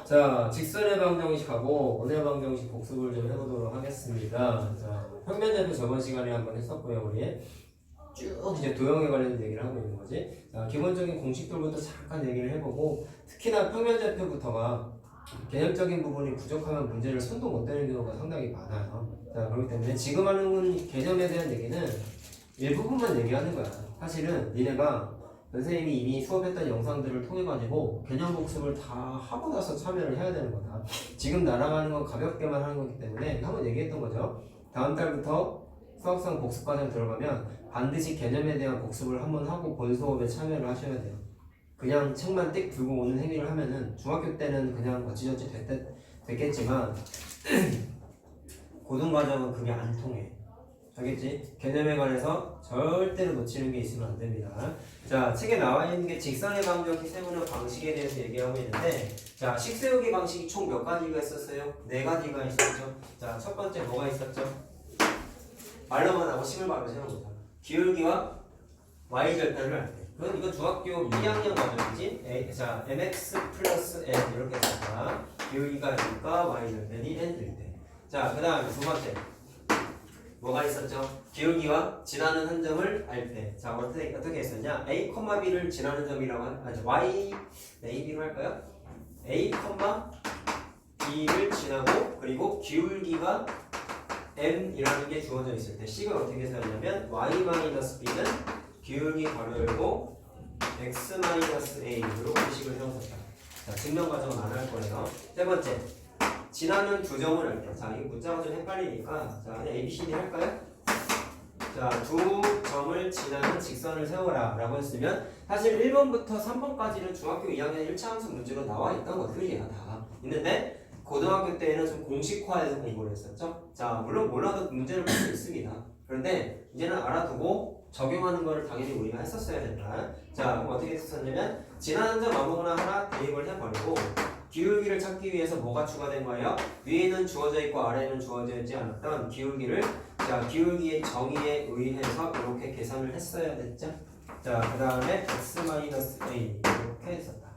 자, 직선의 방정식하고 원의 방정식 복습을 좀 해보도록 하겠습니다. 자, 평면접도 저번 시간에 한번 했었고요, 우리. 쭉 이제 도형에 관련된 얘기를 하고 있는 거지. 자, 기본적인 공식들부터 잠깐 얘기를 해보고, 특히나 평면접표부터가 개념적인 부분이 부족하면 문제를 손도 못 대는 경우가 상당히 많아요. 자, 그렇기 때문에 지금 하는 개념에 대한 얘기는 일부분만 얘기하는 거야. 사실은 니네가 선생님이 이미 수업했던 영상들을 통해 가지고 개념 복습을 다 하고 나서 참여를 해야 되는 거다. 지금 날아가는 건 가볍게만 하는 거기 때문에 한번 얘기했던 거죠. 다음 달부터 수학상 복습 과정 들어가면 반드시 개념에 대한 복습을 한번 하고 본 수업에 참여를 하셔야 돼요. 그냥 책만 띡 들고 오는 행위를 하면은 중학교 때는 그냥 어찌저찌 됐겠지만 고등과정은 그게 안 통해. 알겠지? 개념에 관해서 절대로 놓치는 게 있으면 안 됩니다. 자, 책에 나와 있는 게 직선의 방정식 세우는 방식에 대해서 얘기하고 있는데, 자, 식 세우기 방식이 총 몇 가지가 있었어요? 네 가지가 있었죠. 자, 첫 번째 뭐가 있었죠? 말로만 하고 식을 바로 세우는 거죠. 기울기와 y절편을 할 때. 그럼 이건 중학교 2학년 과정이지. 자, mx 플러스 n 이렇게 했었다. 기울기가 n과 y절편이 n일 때. 자, 그 다음에 두 번째. 뭐가 있었죠? 기울기와 지나는 한 점을 알 때. 자, 어떻게 했었냐? A, B를 지나는 점이라고 하죠. Y, A, B로 할까요? A, B를 지나고 그리고 기울기가 M이라는 게 주어져 있을 때 식을 어떻게 세웠냐면 Y-B는 기울기 괄호 열고 X-A 이렇게 식을 세웠었다. 자, 증명 과정은 안 할 거예요. 세 번째. 지나는 두 점을 할 때. 자, 이 문자가 좀 헷갈리니까. 자, 그냥 ABCD 할까요? 자, 두 점을 지나는 직선을 세워라 라고 했으면 사실 1번부터 3번까지는 중학교 2학년 1차 함수 문제로 나와 있던 것들이야, 다. 있는데, 고등학교 때는 좀 공식화해서 공부를 했었죠. 자, 물론 몰라도 문제를 볼 수 있습니다. 그런데 이제는 알아두고 적용하는 걸 당연히 우리가 했었어야 된다. 자, 그럼 어떻게 했었냐면, 지나는 점 아무거나 하나 대입을 해버리고, 기울기를 찾기 위해서 뭐가 추가된 거예요? 위에는 주어져 있고 아래는 주어져 있지 않았던 기울기를 자, 기울기의 정의에 의해서 이렇게 계산을 했어야 됐죠? 자, 그 다음에 x-a 이렇게 했었다.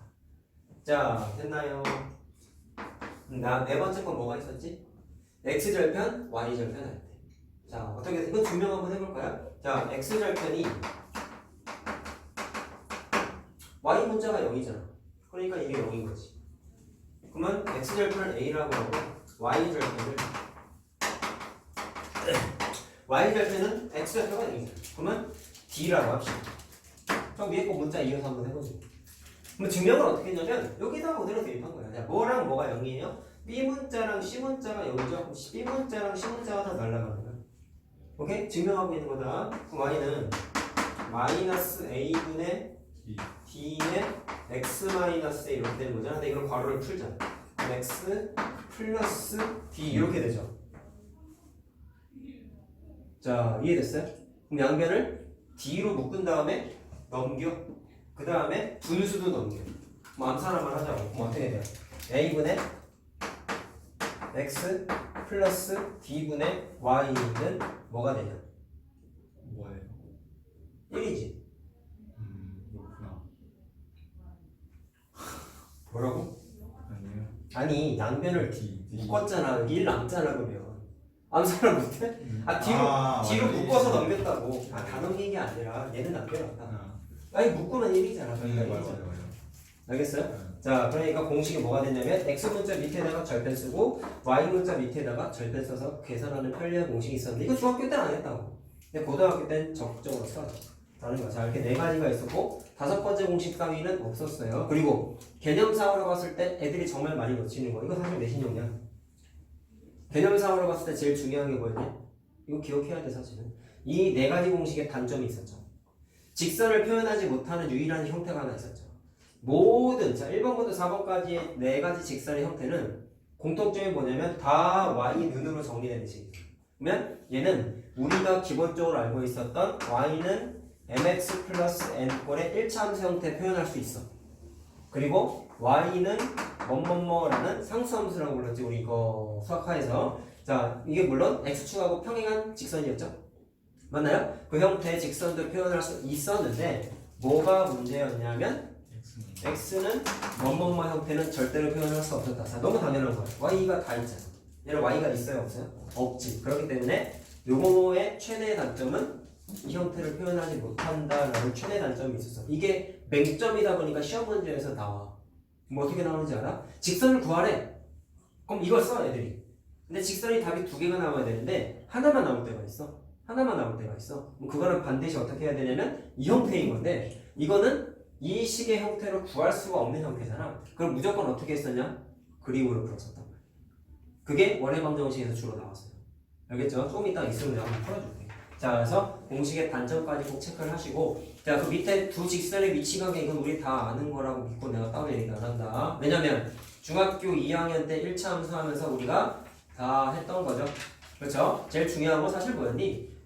자, 됐나요? 네 번째 건 뭐가 있었지? x절편, y절편 할 때. 자, 어떻게 이거 증명 한번 해볼까요? 자, x절편이 y 문자가 0이잖아. 그러니까 이게 0인 거지. 그러면 x절편을 a라고 하고 y절편을 y절편은 x절편가 0이잖아. 그러면 d라고 합시다. 저 위에 거 문자 이어서 한번 해보죠. 그럼 증명을 어떻게 했냐면 여기다가 그대로 대입한 거야. 자, 뭐랑 뭐가 0이에요? b 문자랑 c 문자가 0이죠. 그럼 b 문자랑 c 문자가 다 날아가는 거야. 오케이? 증명하고 있는 거다. 그럼 y는 마이너스 a분의 d의 x-a 이렇게 되는 거잖아. 근데 이걸 괄호를 풀자. x 플러스 d 이렇게 되죠. 자, 이해됐어요? 그럼 양변을 d로 묶은 다음에 넘겨. 그 다음에 분수도 넘겨. 뭐 암산한번 하자고. 그럼 어떻게 돼요? a분의 x 플러스 d분의 y는 뭐가 되냐? 뭐예요? 1이지. 그렇구나. 뭐라고? 아니에요. 아니, 양변을 묶었잖아. 1 남잖아, 그러면. 암산을 못해? 뒤로 묶어서 넘겼다고. 다 넘긴 게 아니라 얘는 남겨놨다. 아니, 묶으면 1이잖아. 맞아요. 알겠어요? 네. 자, 그러니까 공식이 뭐가 되냐면 x 문자 밑에다가 절편 쓰고 y 문자 밑에다가 절편 써서 계산하는 편리한 공식이 있었는데 이거 중학교 때는 안 했다고. 근데 고등학교 때는 적극적으로 써라는 거야. 자, 이렇게 네 가지가 있었고 다섯 번째 공식 따위는 없었어요. 그리고 개념상으로 봤을 때 애들이 정말 많이 놓치는 거. 이거 사실 내신용이야. 개념상으로 봤을 때 제일 중요한 게 뭐였냐? 이거 기억해야 돼, 사실은. 이 네 가지 공식에 단점이 있었죠. 직선을 표현하지 못하는 유일한 형태가 하나 있었죠. 모든, 자, 1번부터 4번까지의 네 가지 직선의 형태는 공통점이 뭐냐면 다 y는으로 정리되는 식이에요. 그러면 얘는 우리가 기본적으로 알고 있었던 y는 mx 플러스 n꼴의 1차 함수 형태 표현할 수 있어. 그리고 y는 뭐뭐뭐라는 상수함수라고 불렀지, 우리 이거 수학화에서. 자, 이게 물론 x축하고 평행한 직선이었죠. 맞나요? 그 형태의 직선도 표현할 수 있었는데 뭐가 문제였냐면 x는 뭐뭐뭐 형태는 절대로 표현할 수 없었다. 자, 너무 당연한 거야. y가 다 있잖아. 얘는 y가 있어요, 없어요? 없지. 그렇기 때문에 요거의 최대의 단점은 이 형태를 표현하지 못한다라는 최대 단점이 있었어. 이게 맹점이다 보니까 시험 문제에서 나와. 뭐 어떻게 나오는지 알아? 직선을 구하래. 그럼 이걸 써, 애들이. 근데 직선이 답이 두 개가 나와야 되는데 하나만 나올 때가 있어. 하나만 나올 때가 있어. 그거는 반드시 어떻게 해야 되냐면 이 형태인 건데 이거는 이 식의 형태로 구할 수가 없는 형태잖아. 그럼 무조건 어떻게 했었냐? 그림으로 풀었었단 말이야. 그게 원의 방정식에서 주로 나왔어요. 알겠죠? 조금 이따 있으면 내가 한번 풀어줄게. 자, 그래서 공식의 단점까지 꼭 체크를 하시고, 자, 그 밑에 두 직선의 위치각에 이건 우리 다 아는 거라고 믿고 내가 따로 얘기 안 한다. 왜냐면 중학교 2학년 때 1차 함수하면서 우리가 다 했던 거죠. 그렇죠? 제일 중요한 건 사실 뭐였니?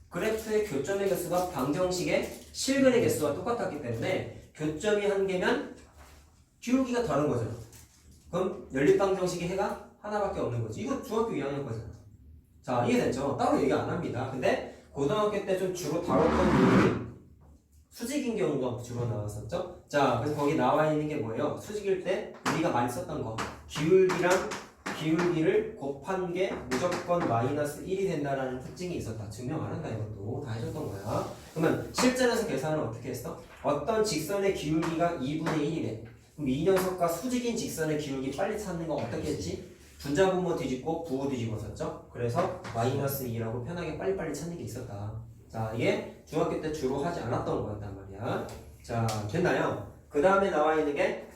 그래프의 교점의 개수가 방정식의 실근의 개수와 똑같았기 때문에 교점이 한 개면 기울기가 다른 거잖아. 그럼 연립방정식의 해가 하나밖에 없는 거지. 이거 중학교 2학년 거잖아. 자, 이해됐죠? 따로 얘기 안 합니다. 근데 고등학교 때 좀 주로 다뤘던 요인이 수직인 경우가 주로 나왔었죠? 자, 그래서 거기 나와 있는 게 뭐예요? 수직일 때 우리가 많이 썼던 거. 기울기랑 기울기를 곱한 게 무조건 마이너스 1이 된다라는 특징이 있었다. 증명 안 한다 이것도. 다 해줬던 거야. 그러면 실전에서 계산을 어떻게 했어? 어떤 직선의 기울기가 2분의 1이래. 그럼 이 녀석과 수직인 직선의 기울기 빨리 찾는 거 어떻게 했지? 분자분모 뒤집고 부호 뒤집었었죠? 그래서 마이너스 2라고 편하게 빨리빨리 찾는 게 있었다. 자, 이게 중학교 때 주로 하지 않았던 거였단 말이야. 자, 됐나요? 그 다음에 나와 있는 게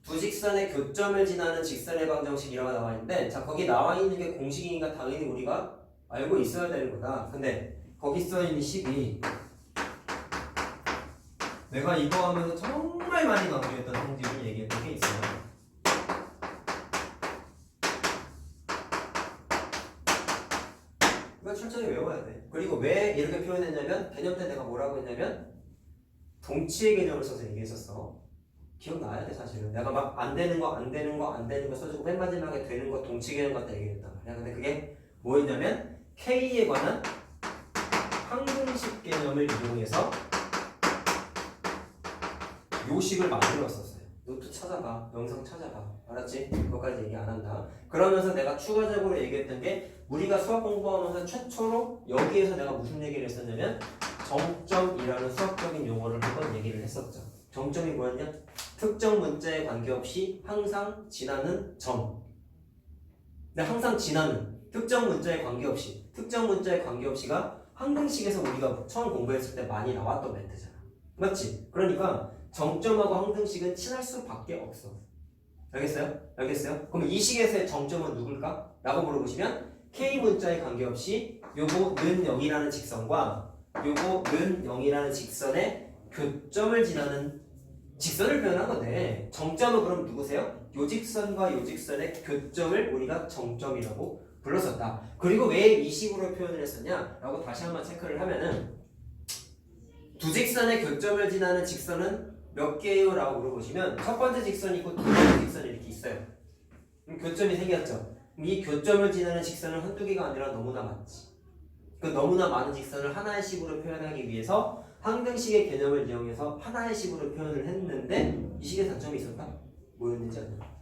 두 직선의 교점을 지나는 직선의 방정식이라고 나와 있는데, 자, 거기 나와 있는 게 공식이니까 당연히 우리가 알고 있어야 되는 거다. 근데 거기 써 있는 식이 내가 이거 하면서 정말 많이 강조했던 성질을 얘기했던 게 있어요. 이거 철저히 외워야 돼. 그리고 왜 이렇게 표현했냐면 개념 때 내가 뭐라고 했냐면 동치의 개념을 써서 얘기했었어. 기억나야 돼 사실은. 내가 막 안 되는 거 써주고 맨 마지막에 되는 거 동치 개념 갖다 얘기했단 말이야. 근데 그게 뭐였냐면 K에 관한 항등식 개념을 이용해서 요식을 만들었었어요. 노트 찾아봐. 영상 찾아봐. 알았지? 그것까지 얘기 안 한다. 그러면서 내가 추가적으로 얘기했던 게 우리가 수학 공부하면서 최초로 여기에서 내가 무슨 얘기를 했었냐면 정점이라는 수학적인 용어를 한번 얘기를 했었죠. 정점이 뭐였냐? 특정 문자에 관계없이 항상 지나는 점. 근데 항상 지나는 특정 문자에 관계없이가 항등식에서 우리가 처음 공부했을 때 많이 나왔던 멘트잖아. 맞지? 그러니까 정점하고 항등식은 친할 수밖에 없어. 알겠어요? 그럼 이 식에서의 정점은 누굴까? 라고 물어보시면 K 문자에 관계없이 요거 는 0이라는 직선과 요거 는 0이라는 직선의 교점을 지나는 직선을 표현한 건데 정점은 그럼 누구세요? 요 직선과 요 직선의 교점을 우리가 정점이라고 불렀었다. 그리고 왜 이 식으로 표현을 했었냐? 라고 다시 한번 체크를 하면은 두 직선의 교점을 지나는 직선은 몇 개예요? 라고 물어보시면 첫 번째 직선이 있고 두 번째 직선이 이렇게 있어요. 그럼 교점이 생겼죠. 이 교점을 지나는 직선은 한두 개가 아니라 너무나 많지. 그 너무나 많은 직선을 하나의 식으로 표현하기 위해서 항등식의 개념을 이용해서 하나의 식으로 표현을 했는데 이 식의 단점이 있었다? 뭐였는지 아냐?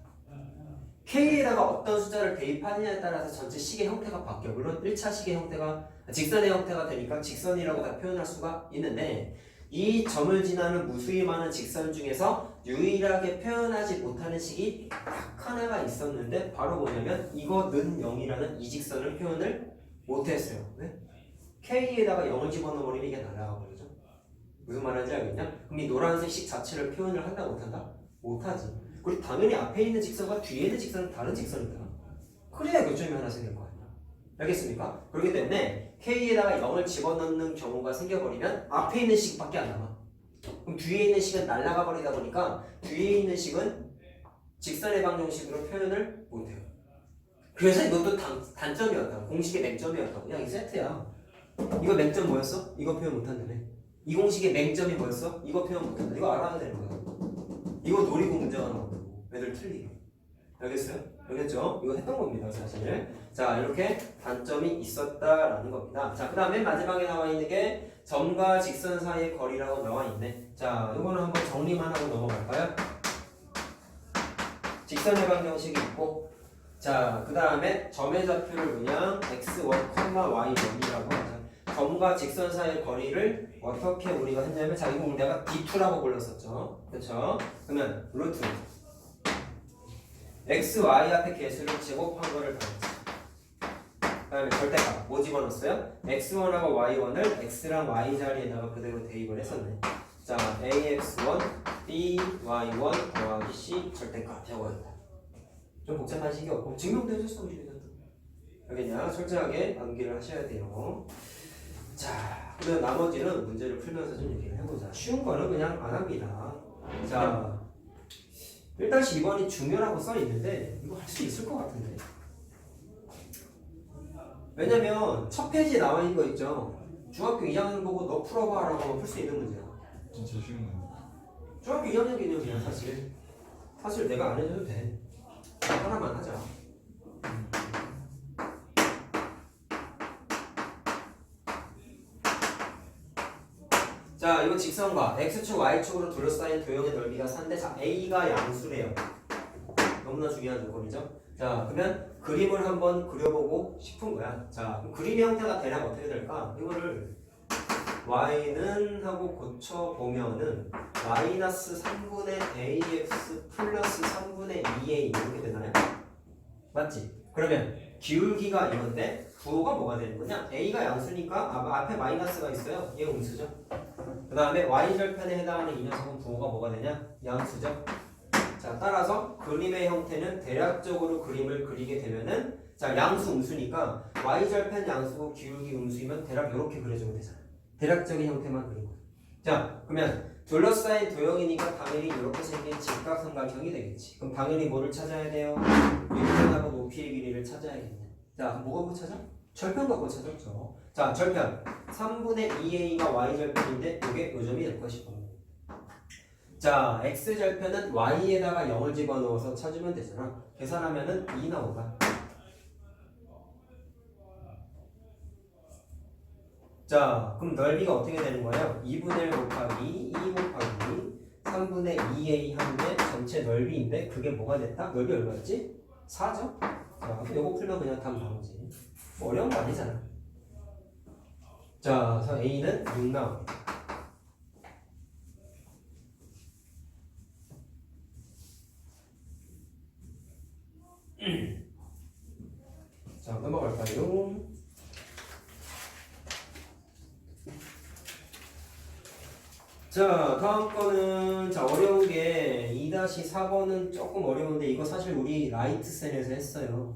K에다가 어떤 숫자를 대입하느냐에 따라서 전체 식의 형태가 바뀌어. 물론 1차 식의 형태가 직선의 형태가 되니까 직선이라고 다 표현할 수가 있는데 이 점을 지나는 무수히 많은 직선 중에서 유일하게 표현하지 못하는 식이 딱 하나가 있었는데 바로 뭐냐면 이거는 0이라는 이 직선을 표현을 못했어요. 왜? K에다가 0을 집어넣어버리면 이게 날아가 버리죠. 무슨 말인지 알겠냐? 그럼 이 노란색 식 자체를 표현을 한다 못한다? 못하지. 그리고 당연히 앞에 있는 직선과 뒤에 있는 직선은 다른 직선이다. 그래야 교점이 하나 생길 거 아니야. 알겠습니까? 그렇기 때문에 K에다가 0을 집어넣는 경우가 생겨버리면 앞에 있는 식밖에 안 남아. 그럼 뒤에 있는 식은 날아가 버리다 보니까 뒤에 있는 식은 직선의 방정식으로 표현을 못해요. 그래서 이것도 단점이었다. 공식의 맹점이었다고. 그냥 이 세트야. 이거 맹점 뭐였어? 이거 표현 못한다며. 이 공식의 맹점이 뭐였어? 이거 표현 못한다. 이거 알아야 되는 거야. 이거 노리고 문제가 나온다고. 애들 틀리게. 알겠어요? 알겠죠? 이거 했던 겁니다, 사실. 자, 이렇게 단점이 있었다라는 겁니다. 자, 그 다음에 마지막에 나와 있는 게 점과 직선 사이의 거리라고 나와 있네. 자, 이거는 한번 정리만 하고 넘어갈까요? 직선의 방정식이 있고, 자, 그 다음에 점의 좌표를 그냥 x1, y1이라고 하자. 점과 직선 사이의 거리를 어떻게 우리가 했냐면, 자, 이거 내가 d2라고 불렀었죠. 그쵸? 그러면 루트 x, y 앞에 개수를 제곱한 거를 받았죠. 그 다음에 절대값 뭐 집어넣었어요? x1하고 y1을 x랑 y 자리에다가 그대로 대입을 했었네. 자, ax1, by1 더하기 c 절대값 저거였다. 좀 복잡한 식이 없고 증명도 해줬어 우리 교사도. 알겠냐? 철저하게 암기를 하셔야 돼요. 자, 그러면 나머지는 문제를 풀면서 좀 얘기를 해보자. 쉬운 거는 그냥 안 합니다. 자, 1-2번이 중요라고 써 있는데 이거 할 수 있을 것 같은데. 왜냐면 첫 페이지에 나와 있는 거 있죠. 중학교 2학년 보고 너 풀어봐라고 하면 풀 수 있는 문제야. 진짜 쉬운 건데. 중학교 2학년 개념이야 사실. 사실 내가 안 해줘도 돼. 하나만 하자. 자, 이거 직선과 x축, y축으로 둘러싸인 도형의 넓이가 3대 4. a가 양수래요. 너무나 중요한 조건이죠. 자, 그러면 그림을 한번 그려보고 싶은 거야. 자, 그럼 그림의 형태가 대략 어떻게 될까? 이거를 y는 하고 고쳐보면은 마이너스 3분의 ax 플러스 3분의 2a 이렇게 되나요? 맞지? 그러면 기울기가 이건데 부호가 뭐가 되는 거냐? a가 양수니까 앞에 마이너스가 있어요. 얘 음수죠. 그 다음에 y절편에 해당하는 이 녀석은 부호가 뭐가 되냐? 양수죠. 자, 따라서 그림의 형태는 대략적으로 그림을 그리게 되면은 자, 양수 음수니까 y절편 양수고 기울기 음수이면 대략 이렇게 그려주면 되잖아. 대략적인 형태만 그리고. 자, 그러면 둘러싸인 도형이니까 당연히 이렇게 생긴 직각삼각형이 되겠지. 그럼 당연히 뭐를 찾아야 돼요? 윗변하고 높이의 길이를 찾아야겠네. 자, 그럼 뭐가 못 찾아? 절편 갖고 찾았죠. 자, 절편 3분의 2a가 y절편인데 이게 요점이 될 것이고, 자, x절편은 y에다가 0을 집어넣어서 찾으면 되잖아. 계산하면은 2 나오다. 자, 그럼 넓이가 어떻게 되는 거예요? 2분의 1 곱하기 2 곱하기 3분의 2a 하는데 전체 넓이인데 그게 뭐가 됐다? 넓이 얼마였지? 4죠? 자, 요거 풀면 그냥 답 나오지. 뭐 어려운 거 아니잖아. 자, 그래서 a는 6 나옵니다. 자, 넘어갈까요? 자, 다음 거는 자 어려운 게 2-4번은 조금 어려운데 이거 사실 우리 라이트센에서 했어요.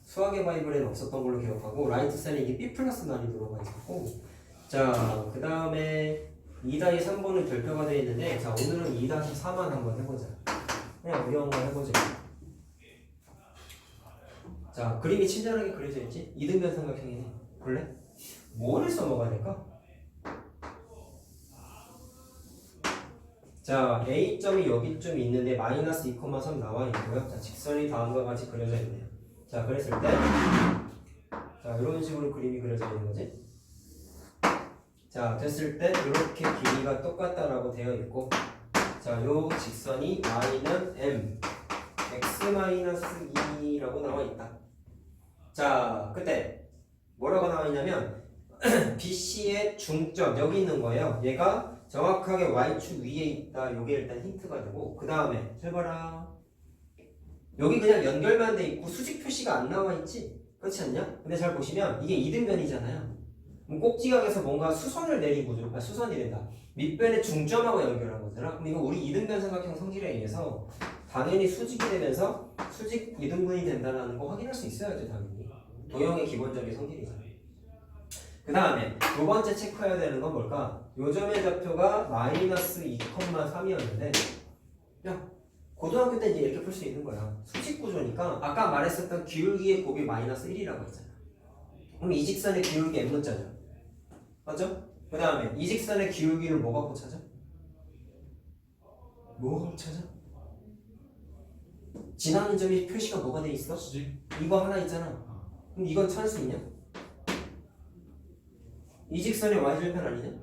수학의 바이블에는 없었던 걸로 기억하고 라이트센에 이게 B 플러스 난이도로가 있었고, 자, 그 다음에 2-3번은 별표가 되어 있는데 자 오늘은 2-4만 한번 해보자. 그냥 어려운 거 해보자. 자, 그림이 친절하게 그려져 있지? 이등변 삼각형이네. 볼래? 뭐를 써먹어야 될까? 자, A점이 여기쯤 있는데 마이너스 2,3 나와 있고요. 자, 직선이 다음과 같이 그려져 있네요. 자, 그랬을 때 자, 이런 식으로 그림이 그려져 있는 거지. 자, 됐을 때 이렇게 길이가 똑같다라고 되어 있고, 자, 요 직선이 y는 m x-2라고 나와 있다. 자, 그때 뭐라고 나와 있냐면 BC의 중점 여기 있는 거예요. 얘가 정확하게 y축 위에 있다. 요게 일단 힌트가 되고, 그 다음에 잘 봐라. 여기 그냥 연결만 돼 있고 수직 표시가 안 나와 있지? 그렇지 않냐? 근데 잘 보시면 이게 이등변이잖아요. 그럼 꼭지각에서 뭔가 수선을 내린 구조로, 수선이 된다. 밑변의 중점하고 연결한 거잖아. 그럼 이거 우리 이등변 삼각형 성질에 의해서 당연히 수직이 되면서 수직 이등분이 된다는 거 확인할 수 있어야죠, 당연히. 도형의 기본적인 성질이잖아. 그 다음에 두 번째 체크해야 되는 건 뭘까? 요점의 좌표가 마이너스 2,3이었는데 야, 고등학교 때 이제 이렇게 풀 수 있는 거야. 수직 구조니까 아까 말했었던 기울기의 곱이 마이너스 1이라고 했잖아. 그럼 이 직선의 기울기 m자죠. 맞죠? 그 다음에 이 직선의 기울기를 뭐 갖고 찾아? 뭐 갖고 찾아? 지나는 점이 표시가 뭐가 돼 있어? 수직? 이거 하나 있잖아. 그럼 이건 찾을 수 있냐? 이 직선의 y절편 아니냐?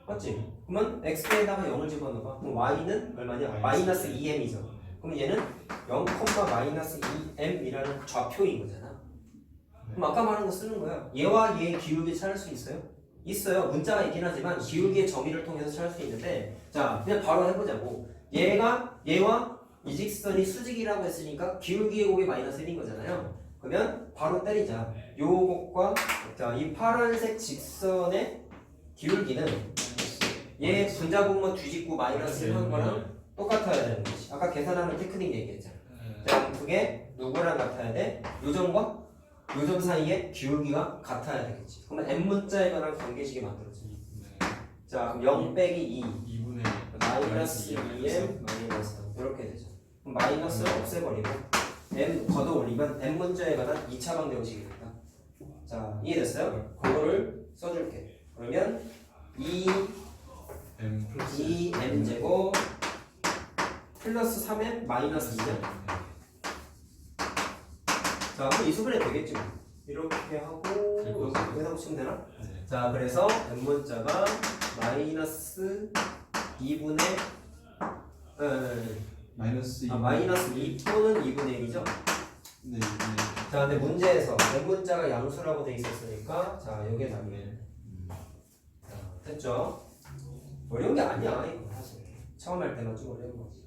맞지? 그러면 x에다가 0을 집어넣어봐. 그럼 y는 얼마냐? 마이너스 2m이죠. 그럼 얘는 0, 마이너스 2m이라는 좌표인 거잖아. 그럼 아까 말한 거 쓰는 거야. 얘와 얘의 기울기 찾을 수 있어요? 있어요. 문자가 있긴 하지만 기울기의 정의를 통해서 찾을 수 있는데, 자 그냥 바로 해보자고. 얘와 이 직선이 수직이라고 했으니까 기울기의 곱이 마이너스 1인 거잖아요. 그러면 바로 때리자. 요것과 자, 이 파란색 직선의 기울기는 얘 분자분모 뒤집고 마이너스 한 거랑 똑같아야 되는 거지. 아까 계산하는 테크닉 얘기했잖아. 자, 그게 누구랑 같아야 돼? 요점과 요점 사이의 기울기가 같아야 되겠지. 그러면 n 문자에 관한 관계식이 만들어지지. 자, 그럼 0 빼기 2 2분의 마이너스 2m 마이너스 3 이렇게 되죠. 그럼 마이너스를 없애버리고 n 걷어 올리면 n 문자에 관한 2차 방정식이 된다. 자, 이해됐어요? 그거를 써줄게. 그러면 2m 제곱 플러스 3m 마이너스 2죠. 자, 그럼 이 수분에 되겠지 뭐. 이렇게 하고 여기다 붙이면 되나? 네. 자, 그래서 n 문자가 마이너스 2분의 마이너스 2. 마이너스 2 또는 2분의 1이죠. 네. 자, 근데 문제에서 n 문자가 양수라고 돼 있었으니까 자, 요게 답이에요. 자, 됐죠? 어려운 게 아니야 이거 사실. 처음 할 때만 좀 어려운 거지.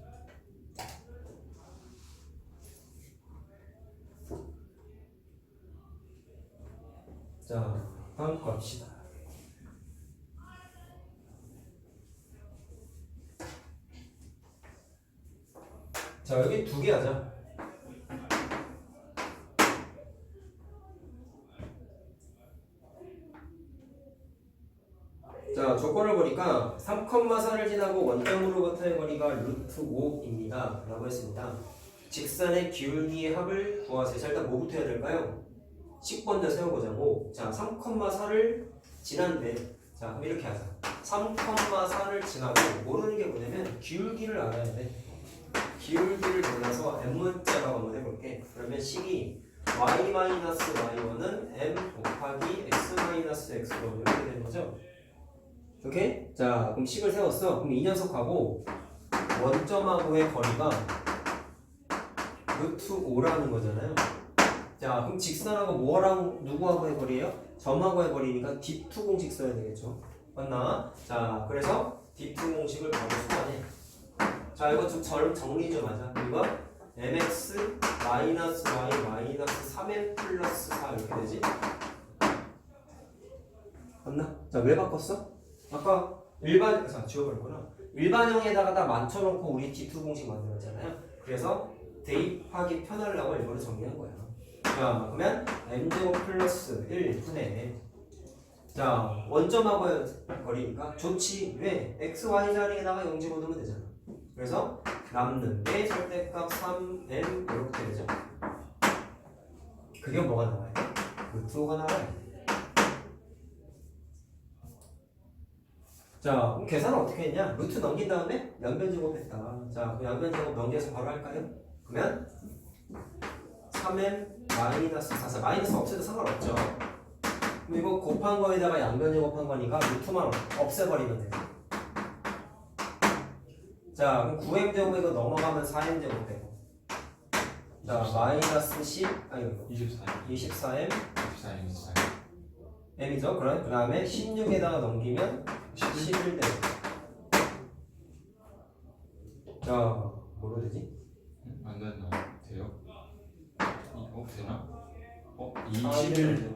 자, 다음 거 합시다. 자, 여기 두 개 하자. 자, 조건을 보니까 3,4를 지나고 원점으로부터의 거리가 루트 5입니다 라고 했습니다. 직선의 기울기의 합을 구하세요. 자, 일단 뭐부터 해야 될까요? 10번째 세워보자고. 자, 3,4를 지난데, 자, 그럼 이렇게 하자. 3,4를 지나고 모르는 게 뭐냐면 기울기를 알아야 돼. 기울기를 몰라서 n문자라고 한번 해볼게. 그러면 식이 y-y1은 m 곱하기 x-x로 이렇게 되는 거죠. 오케이? 자, 그럼 식을 세웠어. 그럼 이 녀석하고 원점하고의 거리가 루트 5라는 거잖아요. 자, 그럼 직선하고 뭐랑 누구하고의 거리예요? 점하고의 거리니까 D2 공식 써야 되겠죠. 맞나? 자, 그래서 D2 공식을 바로 소환해. 자, 이거 좀 정리 좀 하자. 이거 mx 마이너스 y 마이너스 3m 플러스 4 이렇게 되지? 맞나? 자, 왜 바꿨어? 아까 자, 지워버렸구나. 일반형에다가 다 맞춰놓고 우리 D2 공식 만들었잖아요. 그래서 대입하기 편하려고 일부러 정리한 거야. 자, 그러면 m제곱 플러스 1분의 자, 원점하고의 거리니까 좋지. 왜? x, y 자리에다가 0 집어넣으면 되잖아. 그래서 남는 게 절대값 3m 이렇게 되죠. 그게 뭐가 나와요? 루트 5가 나와요. 자, 그럼 계산은 어떻게 했냐? 루트 넘긴 다음에 양변 제곱했다. 자, 그 양변 제곱 넘겨서 바로 할까요? 그러면 3m 마이너스 4. 마이너스 없애도 상관없죠. 그럼 이거 곱한 거에다가 양변 제곱한 거니까 루트만 없애버리면 돼요. 자, 그럼 9m 제곱 이거 넘어가면 4m 제곱 되고. 자, 마이너스 10, 아니 24m m이죠. 그 다음에 16에다가 넘기면 11 되고. 자, 뭐로 되지? 안 되나? 돼요? 되나? 21. 돼요.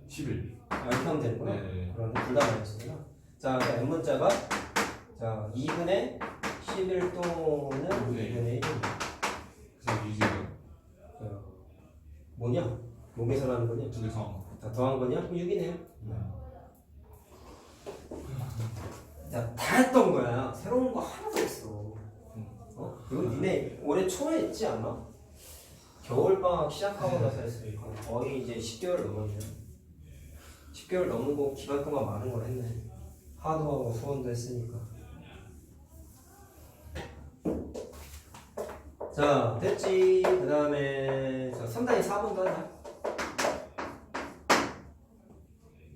11. 이렇게 하면 되는구나. 네. 그럼 둘다 맞았구나. 자, n 문자가 자 2분의 11 또는 2분의 1. 그래서 이게요. 뭐냐? 몸에서 하는 거냐? 두 개 더. 자, 더한 거냐? 그럼 6이네요. 자, 다 했던 거야. 새로운 거 하나도 없어. 그리고 니네 올해 초에 했지 않아? 겨울방학 시작하고 나서 했으니까 거의 이제 10개월 넘었네. 10개월 넘고 기간 동안 많은 걸 했네. 하도하고 수원도 했으니까. 자, 됐지. 그 다음에 3단위 4번도 하자.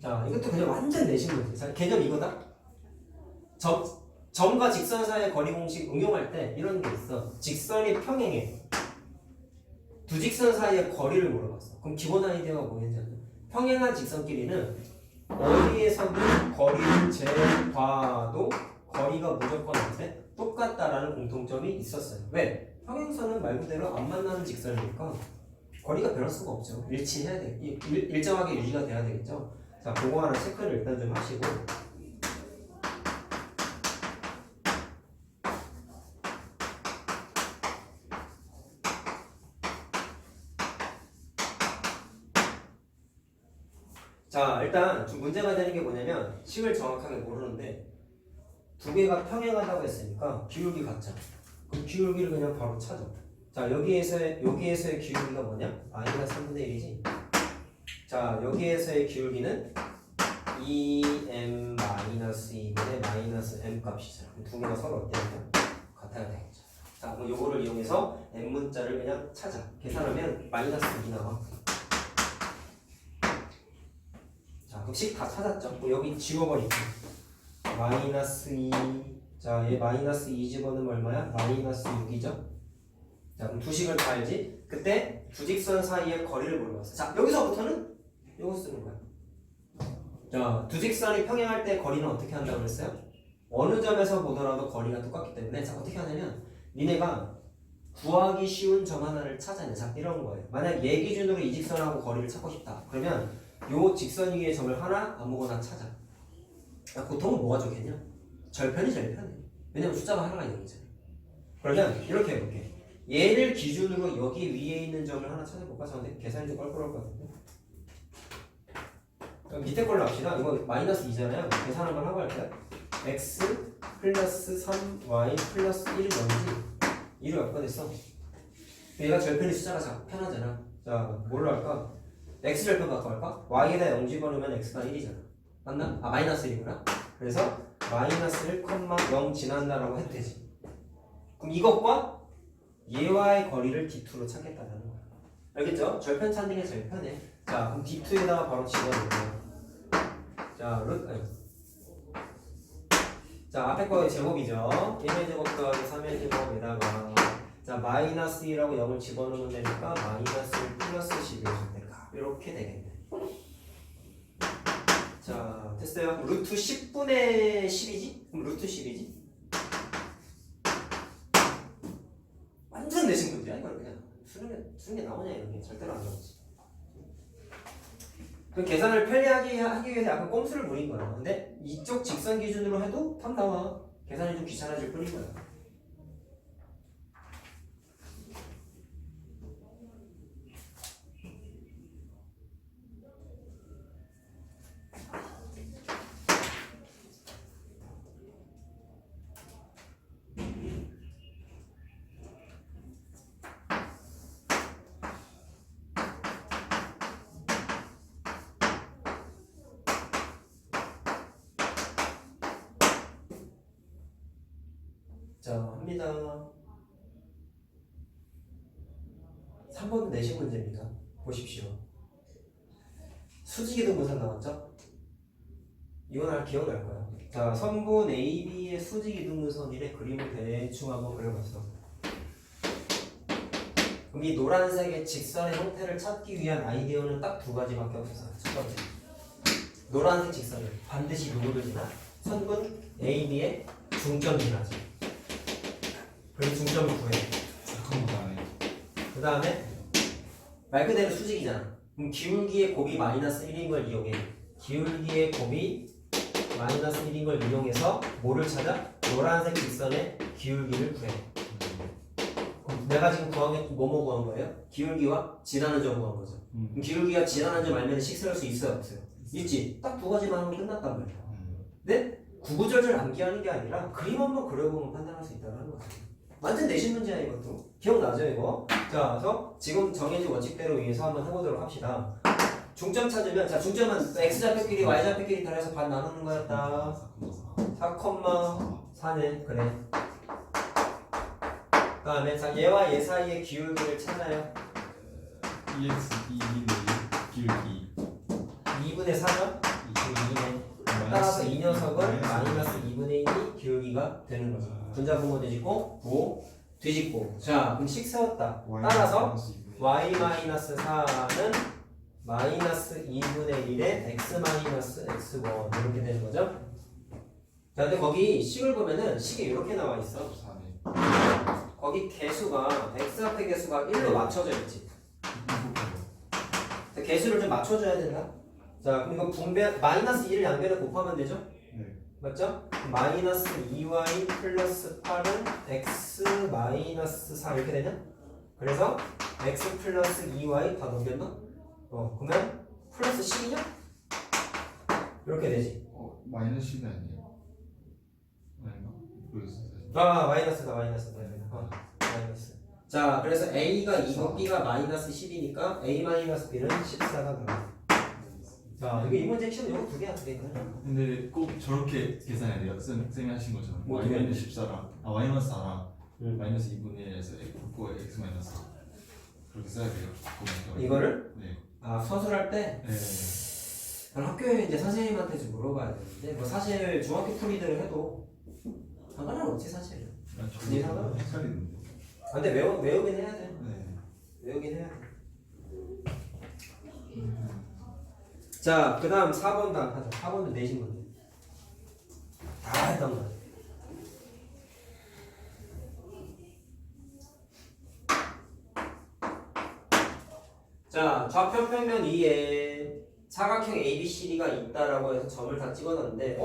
자, 자, 이것도 그냥 완전 내신 문제. 자, 개념 이거다. 점과 직선 사이의 거리 공식 응용할 때 이런 게 있어. 직선이 평행해. 두 직선 사이의 거리를 물어봤어. 그럼 기본 아이디어가 뭐였냐면 평행한 직선끼리는 어디에서든 거리를 재봐도 거리가 무조건 어때? 똑같다라는 공통점이 있었어요. 왜? 평행선은 말 그대로 안 만나는 직선이니까 거리가 변할 수가 없죠. 일치해야 돼. 일정하게 유지가 돼야 되겠죠. 자, 그거 하나 체크를 일단 좀 하시고. 자, 일단 좀 문제가 되는 게 뭐냐면 식을 정확하게 모르는데 두 개가 평행하다고 했으니까 기울기 같죠. 그럼 기울기를 그냥 바로 찾아. 자, 여기에서의 기울기가 뭐냐? 마이너스 3분의 1이지. 자, 여기에서의 기울기는 2m 마이너스 2분의 마이너스 m 값이잖아. 두 개가 서로 어때요? 같아야 되겠죠. 자, 그럼 요거를 이용해서 m 문자를 그냥 찾아. 계산하면 마이너스 2 나와. 자, 그럼 식 다 찾았죠? 그럼 여기 지워버리고 마이너스 2. 자, 얘 마이너스 2 집어넣으면 얼마야? 마이너스 6이죠? 자, 그럼 두 식을 다 알지? 그때 두 직선 사이의 거리를 물어봤어. 자, 여기서부터는 이거 쓰는 거야. 자, 두 직선이 평행할 때 거리는 어떻게 한다고 그랬어요? 어느 점에서 보더라도 거리가 똑같기 때문에 자, 어떻게 하냐면 니네가 구하기 쉬운 점 하나를 찾아내. 자, 이런 거예요. 만약 얘 기준으로 이 직선하고 거리를 찾고 싶다. 그러면 요 직선 위의 점을 하나 아무거나 찾아. 야, 보통은 뭐가 좋겠냐? 절편이 제일 편해. 왜냐면 숫자가 하나가 있는 거잖아. 그러면 이렇게 해볼게. 얘를 기준으로 여기 위에 있는 점을 하나 찾아볼까? 저한테 계산이 좀 껄끄러울 것 같은데. 그럼 밑에 걸로 합시다. 이거 마이너스 2잖아요. 계산 한번 하고 할까요? x 플러스 3y 플러스 1이 뭔지 2로 몇 번 했어? 얘가 절편이 숫자가 편하잖아. 자, 뭘로 할까? x 절편 갖고 할까? y에다 0 집어넣으면 x가 1이잖아. 맞나? 아, 마이너스 1이구나. 그래서 마이너스 1,0 지난다라고 해도 되지. 그럼 이것과 얘와의 거리를 d2로 찾겠다는 거야. 알겠죠? 절편 찾는 게 제일 편해. 자, 그럼 d2에다가 바로 집어넣을게요. 자, 자, 앞에 거의 제곱이죠. 1의 제곱 더하기 3의 제곱에다가 자, 마이너스 2라고 0을 집어넣으면 되니까 마이너스 1 플러스 11이 될까? 이렇게 되겠네. 자, 됐어요. 루트 10분의 10이지? 그럼 루트 10이지? 완전 내신 문제야. 이걸 그냥 쓰는 게 나오냐 이런 게 절대로 안 나오지. 그 계산을 편리하게 하기 위해서 약간 꼼수를 부린 거야. 근데 이쪽 직선 기준으로 해도 답 나와. 계산이 좀 귀찮아질 뿐인 거야. 자, 합니다. 3번 내신 문제입니다. 보십시오. 수직이동분선 나왔죠? 이건 기억날 거야. 자, 선분 AB의 수직이동분선이래. 그림을 대충 한번 그려봤어. 그럼 이 노란색의 직선의 형태를 찾기 위한 아이디어는 딱 두 가지밖에 없었어요. 첫 번째, 노란색 직선을 반드시 누구를 지나? 선분 AB의 중점 지나지. 그리고 중점을 구해. 잠깐만. 그 다음에 말 그대로 수직이잖아. 그럼 기울기의 곱이 마이너스 1인 걸 이용해. 기울기의 곱이 마이너스 1인 걸 이용해서 뭐를 찾아? 노란색 직선의 기울기를 구해. 그럼 내가 지금 구한 게 뭐뭐 구한 거예요? 기울기와 지나는 점 구한 거죠. 그럼 기울기가 지나는 점 알면 식 쓸 수 있어요? 없어요? 있지. 딱 두 가지만 하면 끝났단 말이야. 근데 구구절절 암기하는 게 아니라 그림 한번 그려보면 판단할 수 있다는 거죠. 완전 내신 문제야 이것도. 기억나죠 이거? 자, 그래서 지금 정해진 원칙대로 의해서 한번 해보도록 합시다. 중점 찾으면 자, 중점은 x좌표끼리 y좌표끼리 더해서 반 나누는 거였다. 4,4네. 그래. 그 다음에 자, 얘와 얘 사이의 기울기를 찾아요. 2x 2분의 기울기 2분의 4죠? 따라서 이 녀석은 마이너스 2분의 1이 기울기가 되는 거죠. 분자 분모 뒤집고 고 뒤집고. 자 그럼 식 세웠다. 따라서 y-4는 마이너스 2분의 1에 x 마이너스 x1 이렇게 되는 거죠. 자 근데 거기 식을 보면은 식이 이렇게 나와 있어. 4네. 거기 개수가 x 앞에 개수가 1로 맞춰져 있지. 개수를 좀 맞춰줘야 된다. 자 그리고 분배 마이너스 1을 양변에 곱하면 되죠. 네. 맞죠? 마이너스 2y 플러스 8은 x 마이너스 4 이렇게 되냐? 그래서 x 플러스 2y 다 넘겼나? 그러면 플러스 10이냐? 이렇게 되지. 마이너스 10이 아니에요? 아닌가? 모르겠어요. 마이너스다 마이너스. 마이너스. 자 그래서 a가 2고 b가 마이너스 10이니까 a 마이너스 b는 14가 나와. 자 이게 이 문제 핵심 요거 두 개야 두 개. 근데 꼭 저렇게 계산해야 돼요. 쌤이 하신 것처럼 뭐 마이너스 14랑 마이너스 4랑 응. 마이너스 2분의 1에서 곱고 x 마이너스 4 그렇게 써야 돼요. 이거를 네. 서술할 때 네. 학교에 이제 선생님한테 좀 물어봐야 되는데 뭐 사실 중학교 풀이들을 해도 상관은 없지 사실은. 네, 상관은 헷갈리는데. 근데 외우긴 해야 돼. 네. 외우긴 해야 돼. 자, 그 다음 4번 다 하자. 4번도 내신 건데. 다 했던 거야. 자, 좌표 평면 위에 사각형 ABCD가 있다라고 해서 점을 다 찍어놨는데,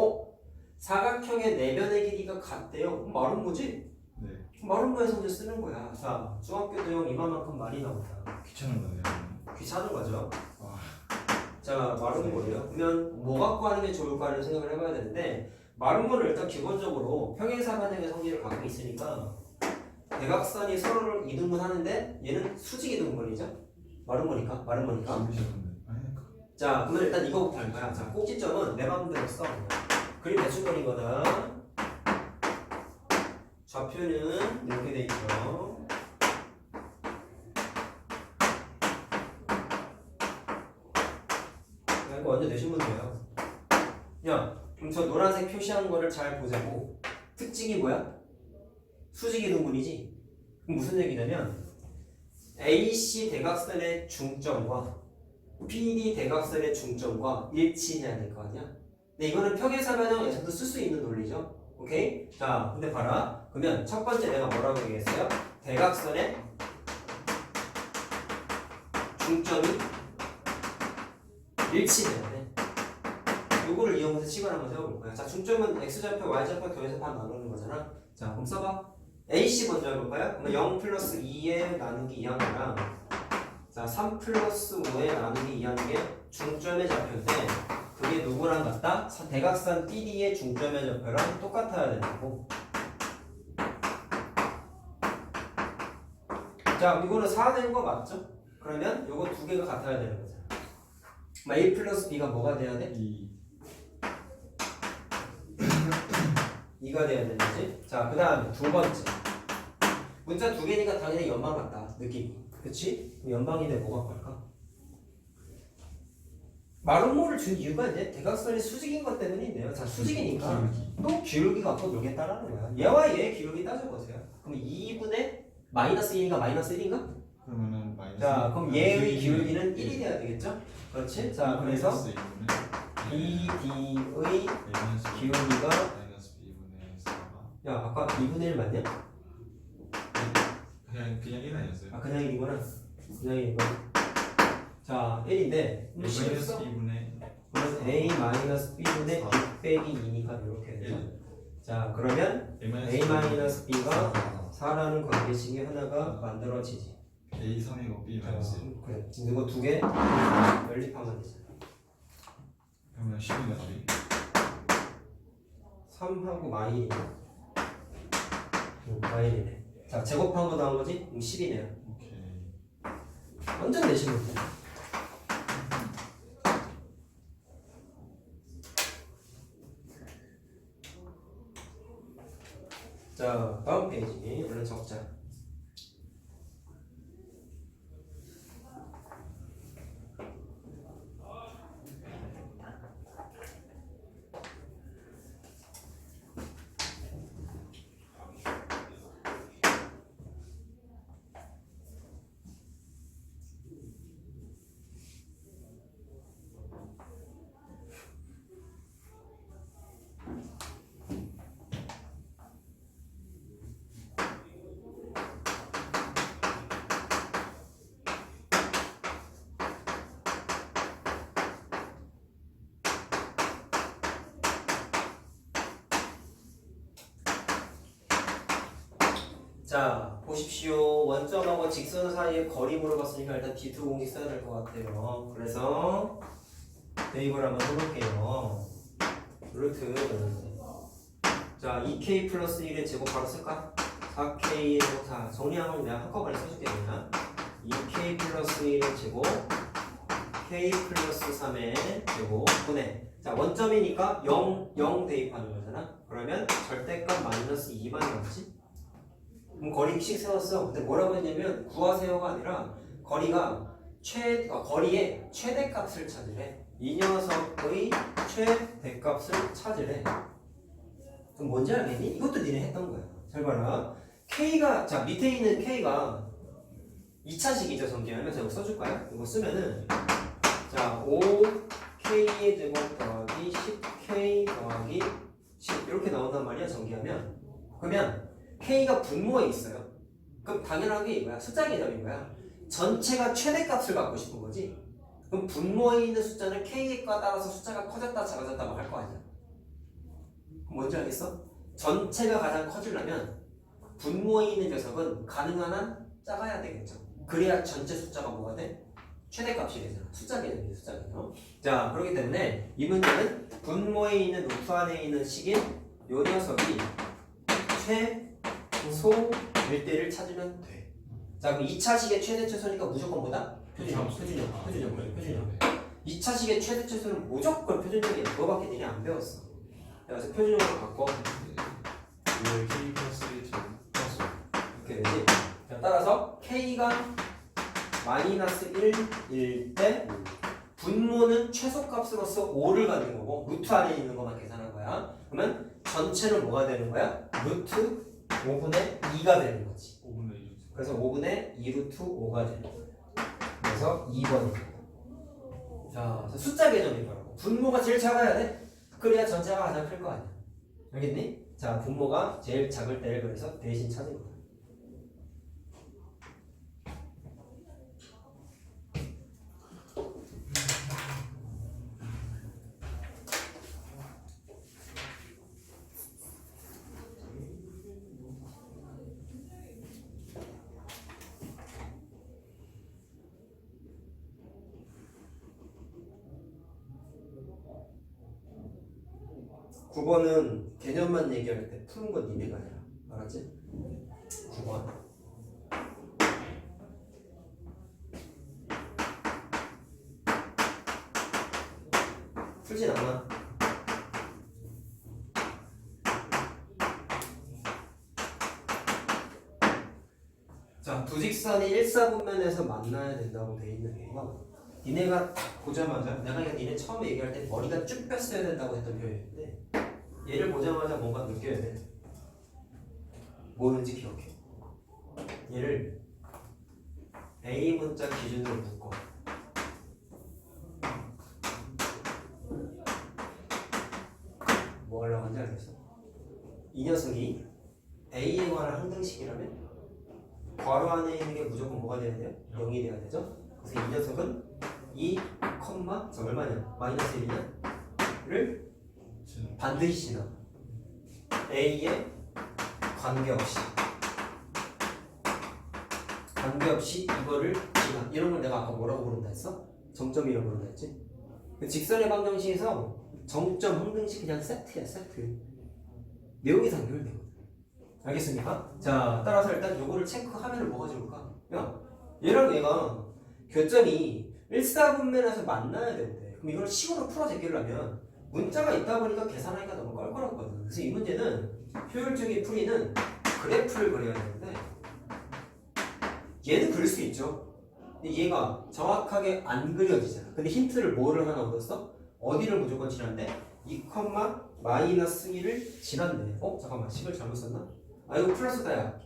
사각형의 내면의 길이가 같대요. 그럼 말은 뭐지? 네. 말은 뭐에서 이제 쓰는 거야. 자, 중학교 도형 이만큼 말이 나온다. 귀찮은 거네요. 귀찮은 거죠. 와. 자, 말은 뭐예요? 그러면 뭐 갖고 하는 게 좋을까를 생각을 해봐야 되는데, 마름모는 일단 기본적으로 평행사변형의 성질을 갖고 있으니까 대각선이 서로를 이등분하는데 얘는 수직 이등분이죠? 마름모니까. 자, 그러면 일단 이거부터 할 거야. 자, 꼭지점은 내 마음대로 써. 그림 대충 그리거나 좌표는 이렇게 돼 있죠. 이거 완전 내신 문제예요. 야, 그럼 저 노란색 표시한 거를 잘 보자고. 특징이 뭐야? 수직 이등분이지. 그럼 무슨 얘기냐면 AC 대각선의 중점과 PD 대각선의 중점과 일치해야 될 거 아니야? 근데 이거는 평행사변형에서도 쓸 수 있는 논리죠. 오케이? 자, 근데 봐라. 그러면 첫 번째 내가 뭐라고 얘기했어요? 대각선의 중점이 일치해야 돼. 요거를 이용해서 식을 한번 세워볼 거야. 자, 중점은 x좌표, y좌표 교에서 반 나누는 거잖아. 자, 그럼 써봐. AC 먼저 해볼 거야. 그러면 0 플러스 2에 나누기 2하나랑 자, 3 플러스 5에 나누기 2하는 게 중점의 좌표인데 그게 누구랑 같다? 대각선 BD의 중점의 좌표랑 똑같아야 된다고. 자, 이거는 4 되는 거 맞죠? 그러면 요거 두 개가 같아야 되는 거잖아. A 플러스 B가 뭐가 돼야 돼? 2가 돼야 되는 거지. 자, 그 다음에 두 번째. 문자 두 개니까 당연히 연방 같다. 느낌이. 그치? 연방인데 뭐 갖고 할까? 마름모를 준 이유가 이제 대각선이 수직인 것 때문인데요. 자, 수직이니까 또 기울기 갖고 놀겠다라는 거야. 얘와 얘의 기울기 따져보세요. 그럼 2분의 마이너스 1인가 마이너스 1인가? 그러면은 마이너스. 자, 그럼 얘의 기울기는 1이 돼야 되겠죠? 그렇지? 자, 그래서 BD의 기울기가 마이너스 b분의 4가 야, 아까 2분의 1 맞냐? 그냥 1 아니었어요? 아, 그냥 1이구나. 그냥 1이구나. 자, 1인데 마이너스 b분의 그래서 A-B분의 6 빼기 2니까 이렇게 되죠. 자, 그러면 A-B가 4라는 관계식이 하나가 만들어지지. a 3이고 b 마이너스 1. 그래. 이거 두 개 연립하면 되잖아. 그러면 10분의 답이 3하고 마일이네. 마일이네. 자, 제곱한 거 나온 거지? 10이네요. 오케이. 완전 내시면 돼. 자, 다음 페이지. 얼른 적자. 자, 보십시오. 원점하고 직선 사이의 거리 물어봤으니까 일단 D2 공식 써야 될 것 같아요. 그래서 대입을 한번 해볼게요. 루트 자 2k 플러스 1의 제곱 바로 쓸까? 4k의 제곱 다 정리하면 내가 한꺼번에 써줄게 그냥 2k 플러스 1의 제곱 k 플러스 3의 제곱 분의 자 원점이니까 0 대입하는 거잖아. 그러면 절대값 마이너스 2만 나오지? 그럼 거리식 세웠어. 근데 뭐라고 했냐면 구하세요가 아니라 거리의 최대값을 찾으래. 이 녀석의 최대값을 찾으래. 그럼 뭔지 알겠니? 이것도 니네 했던 거야. 잘 봐라. K가 자 밑에 있는 K가 2차식이죠. 전개하면서 이거 써줄까요? 이거 쓰면은 자 5K의 제곱 더하기 10K 더하기 10 이렇게 나온단 말이야. 전개하면 그러면 K가 분모에 있어요. 그럼 당연하게 이거야. 숫자 개념인 거야. 전체가 최대값을 갖고 싶은 거지. 그럼 분모에 있는 숫자는 K과 따라서 숫자가 커졌다 작아졌다 뭐 할 거 아니야. 그럼 뭔지 알겠어? 전체가 가장 커지려면 분모에 있는 녀석은 가능한 한 작아야 되겠죠. 그래야 전체 숫자가 뭐가 돼? 최대값이 되잖아. 숫자 개념이에요. 숫자 개념. 자 그렇기 때문에 이 문제는 분모에 있는 루트 안에 있는 식인 요 녀석이 최소일 때를 찾으면 돼. 자 그럼 2차식의 최대 최소니까 무조건 뭐다? 표준형. 2차식의 최대 최소는 무조건 표준형이야. 그거밖에 니네 안 배웠어. 그래서 표준형으로 바꿔. 왜 K 플러스 1 제곱 플러스 이렇게 되지. 자, 따라서 K가 마이너스 1일 때 분모는 최소값으로서 5를 갖는 거고 루트 안에 있는 것만 계산한 거야. 그러면 전체는 뭐가 되는 거야? 루트 5분의 2가 되는 거지. 5분의 1 그래서 5분의 2 루트 5가 되는 거야. 그래서 2번입니다. 자, 그래서 숫자 개념인 거라고. 분모가 제일 작아야 돼. 그래야 전체가 가장 클 거 아니야. 알겠니? 자, 분모가 제일 작을 때를 그래서 대신 찾은 거야. 구 9번은 개념만 얘기할 때 푸는 건 니네가 해라. 알았지? 9번. 풀진 않아. 자, 두 직선이 1사분면에서 만나야 된다고 돼 있는 게요. 니네가 딱 보자마자 내가 니네 처음에 얘기할 때 머리가 쭉 뺐어야 된다고 했던 표현인데 얘를 보자마자 뭔가 느껴야 돼. 뭐는지 기억해. 얘를 A 문자 기준으로 묶어. 뭐 하려고 하는지 알겠어? 이 녀석이 A에 관한 항등식이라면 괄호 안에 있는 게 무조건 뭐가 돼야 돼요? 0이 돼야 되죠? 그래서 이 녀석은 2, 저 얼마냐? 마이너스 1이냐?를 반드시 지나. A에 관계없이 이거를 지나. 이런 걸 내가 아까 뭐라고 부른다 했어? 정점이라고 부른다 했지? 그 직선의 방정식에서 정점, 항등식 그냥 세트야, 세트. 내용이 다 연결되거든. 알겠습니까? 자, 따라서 일단 요거를 체크하면 뭐가 좋을까? 야, 얘랑 얘가 교점이 1사분면에서 만나야 되는데 그럼 이걸 식으로 풀어 제끼려면 문자가 있다 보니까 계산하기가 너무 껄끄럽거든. 그래서 이 문제는 효율적인 풀이는 그래프를 그려야 되는데 얘는 그릴 수 있죠. 근데 얘가 정확하게 안 그려지잖아. 근데 힌트를 뭐를 하나 얻었어? 어디를 무조건 지난대? 2, 마이너스 1을 지난대. 잠깐만, 식을 잘못 썼나? 아, 이거 플러스다야.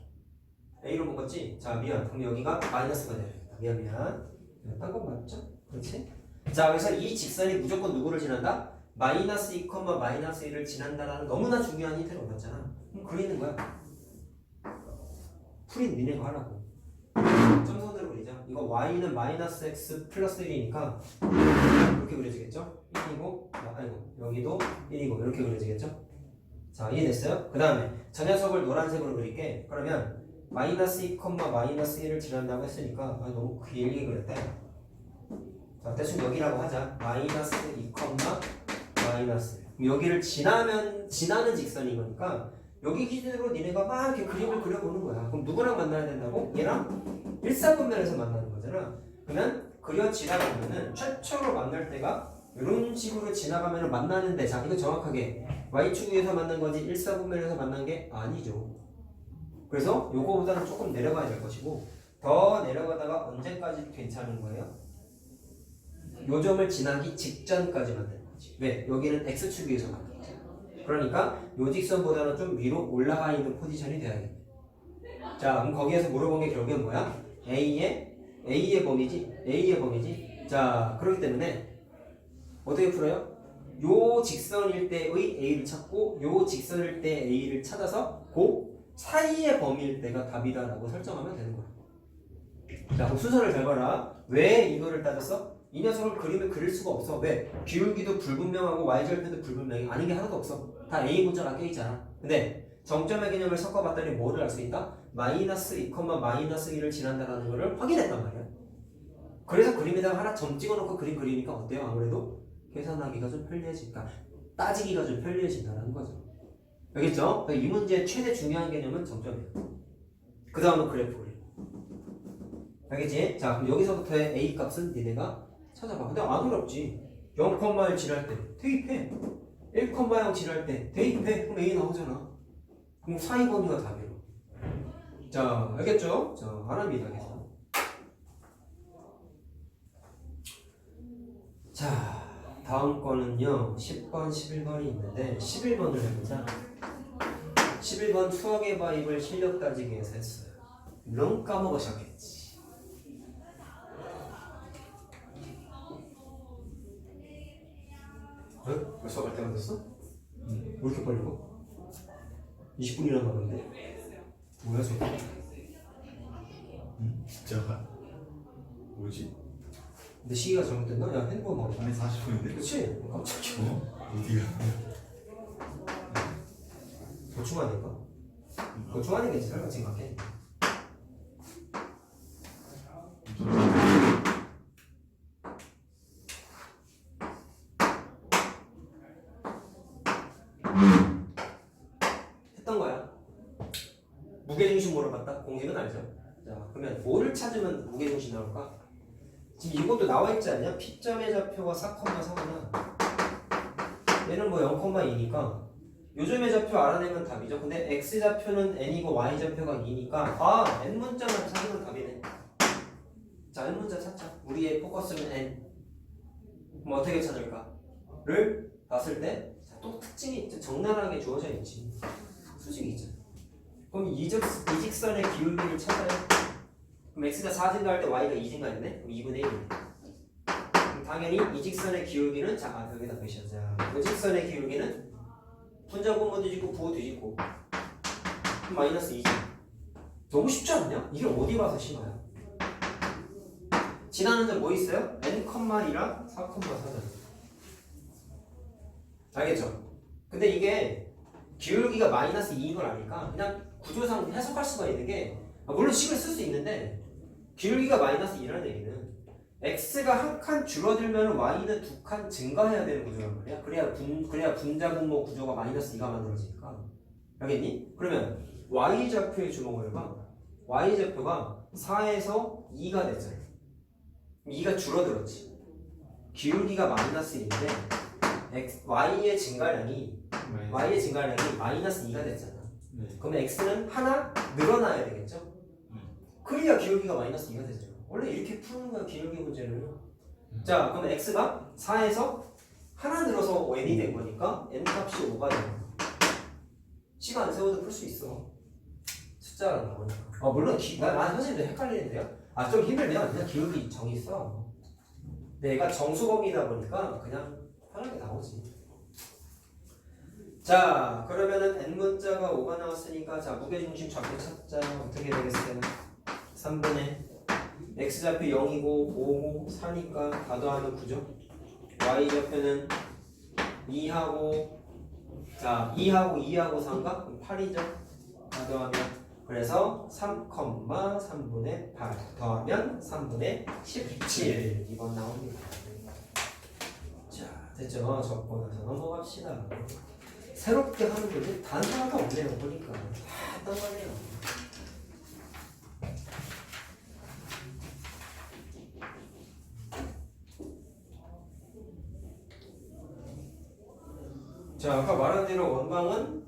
A로 묶었지? 자, 미안. 그럼 여기가 마이너스가 돼야겠다. 미안. 딴 건 맞죠? 그렇지? 자, 그래서 이 직선이 무조건 누구를 지난다? 마이너스 2, 마이너스 1을 지난다라는 너무나 중요한 힌트를 얻었잖아. 그럼 그리는 거야. 풀이 니네가 하라고. 점선으로 그리자. 이거 y는 마이너스 x 플러스 1이니까 이렇게 그려지겠죠? 1이고, 아이고, 여기도 1이고 이렇게 그려지겠죠? 자, 이해됐어요? 그 다음에 저 녀석을 노란색으로 그릴게. 그러면 마이너스 2, 마이너스 1을 지난다고 했으니까 너무 길게 그렸다. 자, 대충 여기라고 하자. 마이너스 2, 마이너스 1. 여기를 지나는 직선인 거니까 여기 기준으로 니네가 막 이렇게 그림을 그려보는 거야. 그럼 누구랑 만나야 된다고? 얘랑 일사분면에서 만나는 거잖아. 그러면 그려 지나가면은 최초로 만날 때가 이런 식으로 지나가면 만나는데, 자 이거 정확하게 y축에서 만난 거지 일사분면에서 만난 게 아니죠. 그래서 요거보다는 조금 내려가야 될 것이고, 더 내려가다가 언제까지 괜찮은 거예요? 요 점을 지나기 직전까지만 되는 거지. 왜? 여기는 x축 위에서 만났죠. 그러니까 요 직선보다는 좀 위로 올라가 있는 포지션이 돼야겠네. 자, 그럼 거기에서 물어본 게 결국엔 뭐야? A의 범위지. 자, 그렇기 때문에 어떻게 풀어요? 요 직선일 때의 A를 찾고 요 직선일 때 A를 찾아서 그 사이의 범위일 때가 답이다라고 설정하면 되는 거야. 자, 그럼 순서를 잘 봐라. 왜 이거를 따졌어? 이 녀석을 그림을 그릴 수가 없어. 왜? 기울기도 불분명하고 y절편도 불분명해. 아닌 게 하나도 없어. 다 A 문자가 껴있잖아. 근데 정점의 개념을 섞어봤더니 뭐를 알 수 있다? 마이너스 2, 마이너스 1을 지난다라는 거를 확인했단 말이야. 그래서 그림에다가 하나 점 찍어놓고 그림 그리니까 어때요? 아무래도 계산하기가 좀 편리해지니까 따지기가 좀 편리해진다는 거죠. 알겠죠? 이 문제의 최대 중요한 개념은 점점이에요. 그 다음은 그래프 그림. 알겠지? 자, 그럼 여기서부터의 A 값은 니네가 찾아봐. 근데 안 어렵지. 0,1 지날 때 대입해. 1,0 지날 때 대입해. 그럼 A 나오잖아. 그럼 사이 범위가 답이에요. 자, 알겠죠? 자, 안 합니다. 계산. 자, 다음 거는요. 10번, 11번이 있는데 11번을 해보자. 11번 수학의 바입을 실력 따지기에서 했어요. 물론 까먹으셨겠지. 어? 벌써 갈 때가 됐어? 왜 이렇게 빨리 가? 20분이나 남았는데? 뭐야 저거? 진짜가? 뭐지? 근데 시기가 잘못됐나? 야 핸드폰 먹어. 안에 40분인데? 그치? 깜짝이야. 어디가? 보충 아닌가? 보충 아니겠지 설마 생각해. 했던 거야. 무게중심 물어봤다? 공식은 알죠? 자, 그러면 뭐를 찾으면 무게중심 나올까? 지금 이것도 나와있지 않냐? P점의 좌표가 4,4나 얘는 뭐 0,2니까 요점의 좌표 알아내면 답이죠. 근데 X좌표는 N이고 Y좌표가 2니까 아! N문자만 찾으면 답이네. 자, N문자 찾자. 우리의 포커스는 N. 그럼 어떻게 찾을까? 를 봤을 때 또 특징이 적나라하게 주어져 있지. 수직이 있잖아. 그럼 이 직선의 기울기를 찾아요. 그럼 x가 4 증가할 때 y가 2 증가했네? 그럼 2분의 1이네. 그럼 당연히 이 직선의 기울기는 자, 여기다 보시자. 이 직선의 기울기는 분자 분모 뒤집고 부호 뒤집고 그럼 마이너스 2지. 너무 쉽지 않냐? 이게 어디 봐서 심어야? 지나는 점 뭐 있어요? n, 1이랑 4,4잖아. 알겠죠? 근데 이게 기울기가 마이너스 2인 걸 아니까 그냥 구조상 해석할 수가 있는 게 물론 식을 쓸 수 있는데 기울기가 마이너스 2라는 얘기는 x가 한 칸 줄어들면 y는 2칸 증가해야 되는 구조란 말이야. 그래야 분자 분모 구조가 마이너스 2가 만들어지니까. 알겠니? 그러면 y좌표에 주목을 해봐. y좌표가 4에서 2가 됐잖아. 2가 줄어들었지. 기울기가 마이너스 2인데 y의 증가량이 마이너스 2가 됐잖아. 네. 그러면 x는 하나 늘어나야 되겠죠? 그래야 기울기가 마이너스 2가 되잖아. 원래 이렇게 푸는 거야 기울기 문제는. 자, 그러면 x가 4에서 하나 늘어서 n이 된 거니까 n 값이 5가 되는 거야. 시간 안 세워도 풀 수 있어. 숫자가 나오니까. 물론 난 선생님도 헷갈리는데요. 좀 힘들면 그냥 기울기 정의 써. 근데 얘가 정수범위다 보니까 그냥 편하게 나오지. 자, 그러면은 n문자가 5가 나왔으니까 자, 무게중심 좌표 찾자. 어떻게 되겠어요? 3분의 x좌표 0이고 5고 4니까 다 더하면 9죠. y좌표는 2하고 자, 2하고 2하고 3가 8이죠. 다 더하면 그래서 3,3분의 8 더하면 3분의 17 이번 나옵니다. 자, 됐죠? 적고 나서 넘어갑시다. 새롭게 하는 거지 단서가 없네요. 보니까 다 했던 거네요. 자, 아까 말한 대로 원방은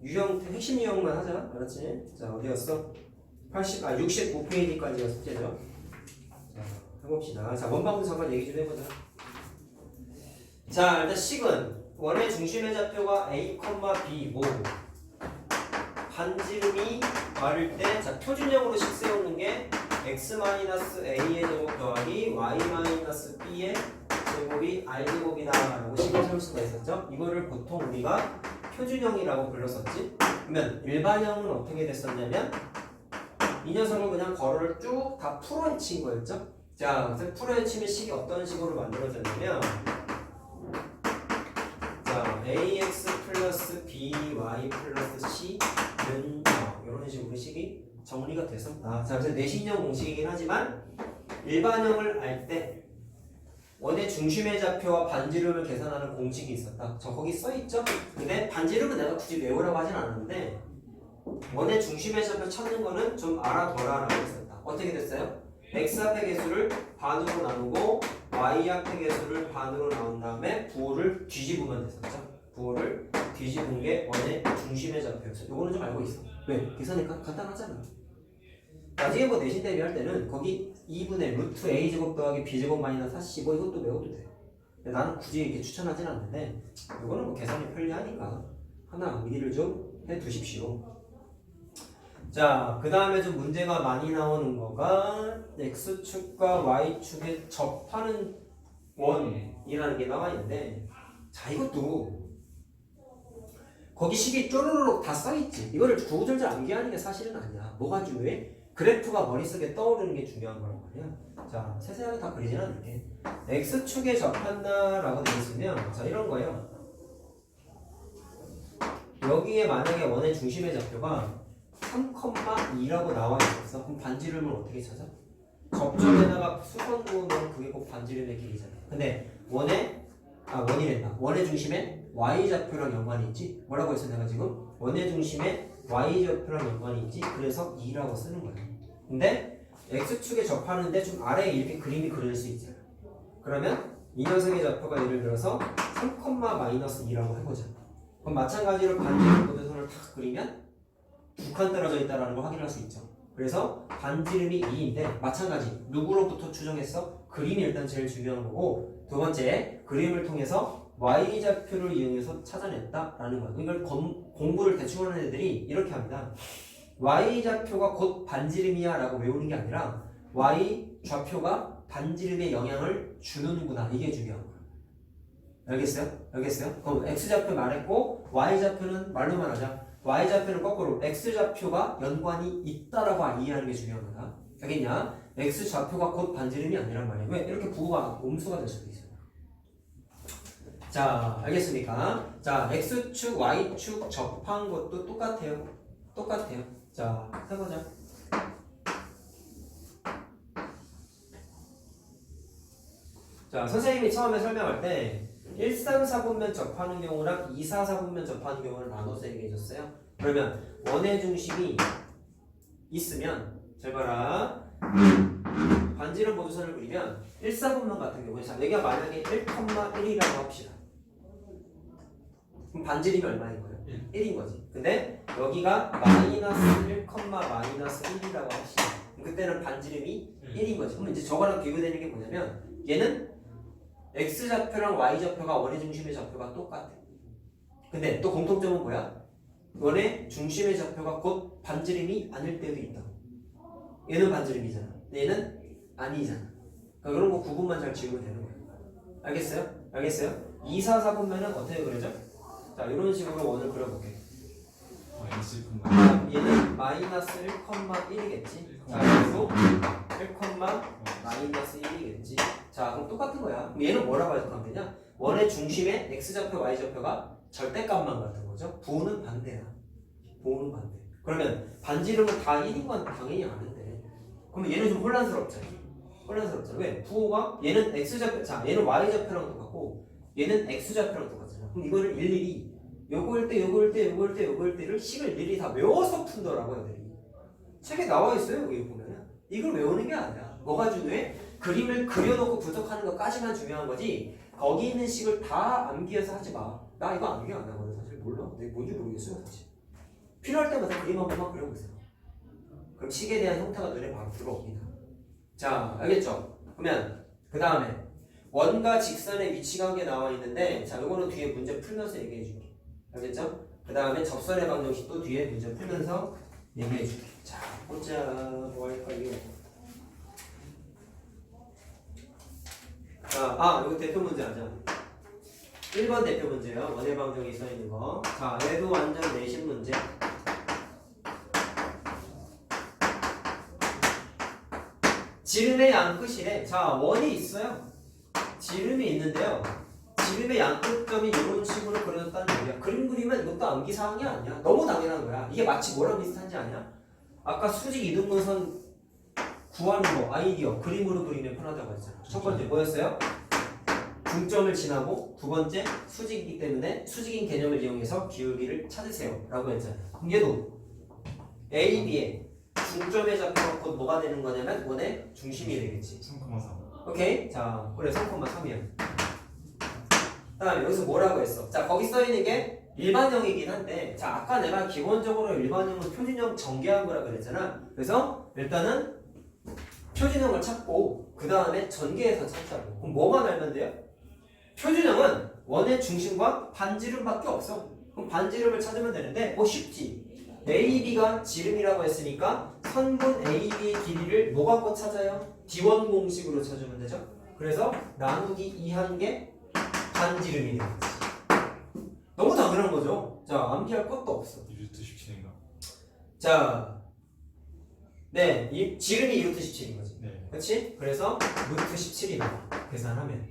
유형, 핵심 유형만 하자. 알았지? 자, 어디였어? 65페이지까지가 숙제죠. 자, 해봅시다. 자, 원방도 잠깐 얘기 좀 해보자. 자, 일단 식은 원의 중심의 좌표가 A, B고 반지름이 다를 때, 자, 표준형으로 식 세우는 게 x-a의 제곱 더하기 y-b의 제곱이 r제곱이다 라고 식을 세울 수가 있었죠. 이거를 보통 우리가 표준형이라고 불렀었지. 그러면 일반형은 어떻게 됐었냐면 이 녀석을 그냥 괄호를 쭉 다 풀어헤친 거였죠. 자, 그래서 풀어헤치면 식이 어떤 식으로 만들어졌냐면 자, ax 플러스 by 플러스 c는 이런 식으로 식이 정리가 됐었다. 자, 그래서 내신형 공식이긴 하지만 일반형을 알 때 원의 중심의 좌표와 반지름을 계산하는 공식이 있었다. 저 거기 써있죠? 근데 반지름은 내가 굳이 외우라고 하진 않았는데 원의 중심의 좌표 찾는 거는 좀 알아둬라라고 했었다. 어떻게 됐어요? x 앞의 개수를 반으로 나누고 y 앞의 개수를 반으로 나눈 다음에 부호를 뒤집으면 됐었죠. 부호를 뒤집은 게 원의 중심의 좌표였어. 요거는 좀 알고 있어. 왜? 계산이니까 간단하잖아. 나중에 뭐 내신 대비할 때는 거기 2분의 루트 a제곱 더하기 b제곱 마이너스 45 이것도 외워도 돼. 근데 나는 굳이 이렇게 추천하진 않는데 이거는 뭐 계산이 편리하니까 하나 미리를 좀 해두십시오. 자, 그 다음에 좀 문제가 많이 나오는 거가 x축과 y축에 접하는 원이라는 게 나와 있는데, 자, 이것도 거기 식이 쪼르륵 다 써있지. 이거를 구구절절 암기하는 게 사실은 아니야. 뭐가 중요해? 그래프가 머릿속에 떠오르는 게 중요한 거란 말이야. 자, 세세하게 다 그리진 않을게. x축에 접한다라고 되어 있으면 자, 이런 거예요. 여기에 만약에 원의 중심의 좌표가 3,2라고 나와 있었어. 그럼 반지름을 어떻게 찾아? 접점에다가 수건 그으면 그게 꼭 반지름의 길이잖아. 근데 원의 중심에 y좌표랑 연관이 있지? 뭐라고 했어 내가 지금? 원의 중심에 y좌표랑 연관이 있지? 그래서 2라고 쓰는 거야. 근데 x축에 접하는데 좀 아래에 이렇게 그림이 그려질 수 있잖아. 그러면 이 녀석의 좌표가 예를 들어서 3,-2라고 해보자. 그럼 마찬가지로 반지름 고대선을 탁 그리면 두 칸 떨어져 있다는 걸 확인할 수 있죠. 그래서 반지름이 2인데 마찬가지 누구로부터 추정했어? 그림이 일단 제일 중요한 거고, 두 번째 그림을 통해서 y좌표를 이용해서 찾아냈다라는 거야. 이걸 공부를 대충 하는 애들이 이렇게 합니다. y좌표가 곧 반지름이야 라고 외우는 게 아니라 y좌표가 반지름에 영향을 주는구나, 이게 중요한 거야. 알겠어요? 그럼 x좌표 말했고 y좌표는 말로만 하자. y좌표는 거꾸로 x좌표가 연관이 있다라고 이해하는 게 중요한 거다. 알겠냐? x좌표가 곧 반지름이 아니란 말이야. 왜? 이렇게 부호가 옴수가 될 수도 있어요. 자, 알겠습니까? 자, x축, y축 접한 것도 똑같아요. 자, 해보자. 자, 선생님이 처음에 설명할 때 1,3,4분면 접하는 경우랑 2,4,4분면 접하는 경우를 나눠서 얘기해 줬어요. 그러면 원의 중심이 있으면 잘 봐라. 반지름 보조선을 그리면 1,4분면 같은 경우에 자, 여기가 만약에 1,1이라고 합시다. 그럼 반지름이 얼마인 거예요? 1인 거지. 근데 여기가 마이너스 1,-1이라고 합시다. 그때는 반지름이 1인 거지. 그럼 이제 저거랑 비교되는 게 뭐냐면 얘는 x좌표랑 y좌표가 원의 중심의 좌표가 똑같아. 근데 또 공통점은 뭐야? 원의 중심의 좌표가 곧 반지름이 아닐 때도 있다. 얘는 반지름이잖아. 얘는 아니잖아. 그러니까 그런 거 구분만 잘 지우면 되는 거야. 알겠어요? 2, 4, 4분면은 어떻게 그려져? 자, 이런 식으로 원을 그려볼게. 얘는 마이너스 1,1이겠지. 자, 그리고 1,-1이겠지. 자, 그럼 똑같은 거야. 그럼 얘는 뭐라고 해석하면 되냐? 원의 중심에 x좌표, y좌표가 절대값만 같은 거죠. 부호는 반대야. 그러면 반지름은 다 1인 건 당연히 아는데 그러면 얘는 좀 혼란스럽잖아. 왜? 부호가 얘는 x좌표, 자 얘는 y좌표랑 똑같고 얘는 x좌표랑 똑같잖아. 그럼 이거를 일일이 요거일 때를 식을 일일이 다 외워서 푼다라고 애들이. 책에 나와 있어요. 여기 보면은. 이걸 외우는 게 아니야. 뭐가 중요해? 그림을 그려놓고 분석하는 것까지만 중요한 거지. 거기 있는 식을 다 암기해서 하지 마. 나 이거 암기 안 하거든. 사실 몰라. 내가 뭔지 모르겠어요. 사실. 필요할 때마다 그림 한 번만 그려보세요. 그럼 식에 대한 형태가 눈에 바로 들어옵니다. 자, 알겠죠? 그러면 그 다음에 원과 직선의 위치 관계 나와 있는데 자, 이거는 뒤에 문제 풀면서 얘기해 줄게. 알겠죠? 그 다음에 접선의 방정식 또 뒤에 문제 풀면서 얘기해 줄게. 자, 보자. 뭐 할까요? 자, 이거 대표 문제 하자. 1번 대표 문제요. 원의 방정이 써 있는 거. 자, 얘도 완전 내신 문제. 지름의 양끝이래. 자, 원이 있어요. 지름이 있는데요. 지름의 양끝점이 이런 식으로 그려졌다는 얘기야. 그림 그리면 이것도 암기사항이 아니야. 너무 당연한 거야. 이게 마치 뭐랑 비슷한지 아냐? 아까 수직 이등분선 구하는 거 아이디어 그림으로 그리면 편하다고 했잖아. 첫 번째 뭐였어요? 중점을 지나고 두 번째 수직이기 때문에 수직인 개념을 이용해서 기울기를 찾으세요 라고 했잖아. 그럼 얘도 A, B에 중점에 잡혀갖고 뭐가 되는 거냐면 원의 중심이 되겠지. 3,3. 오케이? 자, 그래 3,3이야. 그 다음에 여기서 뭐라고 했어? 자, 거기 써있는 게 일반형이긴 한데 자, 아까 내가 기본적으로 일반형은 표준형 전개한 거라 그랬잖아. 그래서 일단은 표준형을 찾고 그 다음에 전개해서 찾자고. 그럼 뭐만 알면 돼요? 표준형은 원의 중심과 반지름밖에 없어. 그럼 반지름을 찾으면 되는데 쉽지. AB가 지름이라고 했으니까 선분 AB의 길이를 뭐 갖고 찾아요? D1 공식으로 찾으면 되죠. 그래서 나누기 2한 게 반지름이 되겠지. 너무 당연한 거죠. 자, 암기할 것도 없어. 루트 17인가? 자, 네, 이 지름이 루트 17인 거지. 네. 그렇지? 그래서 루트 17이다. 계산하면.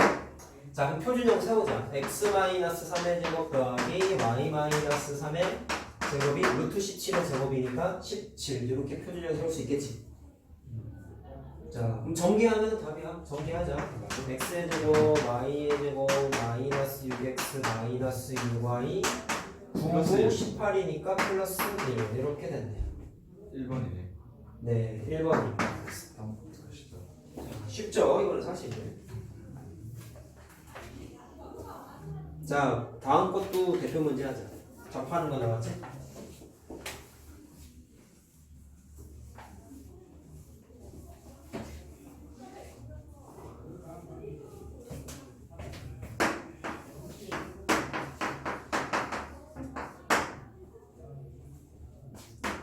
자, 그럼 표준형 세우자. x-3의 제곱 더하기 y-3의 제곱이 루트 17의 제곱이니까 17 이렇게 표준형 세울 수 있겠지. 자, 그럼 전개하면 답이야. 전개하자. x의 제곱, y의 제곱, 마이너스 6x, 마이너스 6y 9, 18이니까 플러스 1 이렇게 됐네요. 1번이네. 네, 1번이니까. 가시죠. 쉽죠? 이거는 사실. 자, 다음 것도 대표 문제 하자. 접하는 거 나왔지?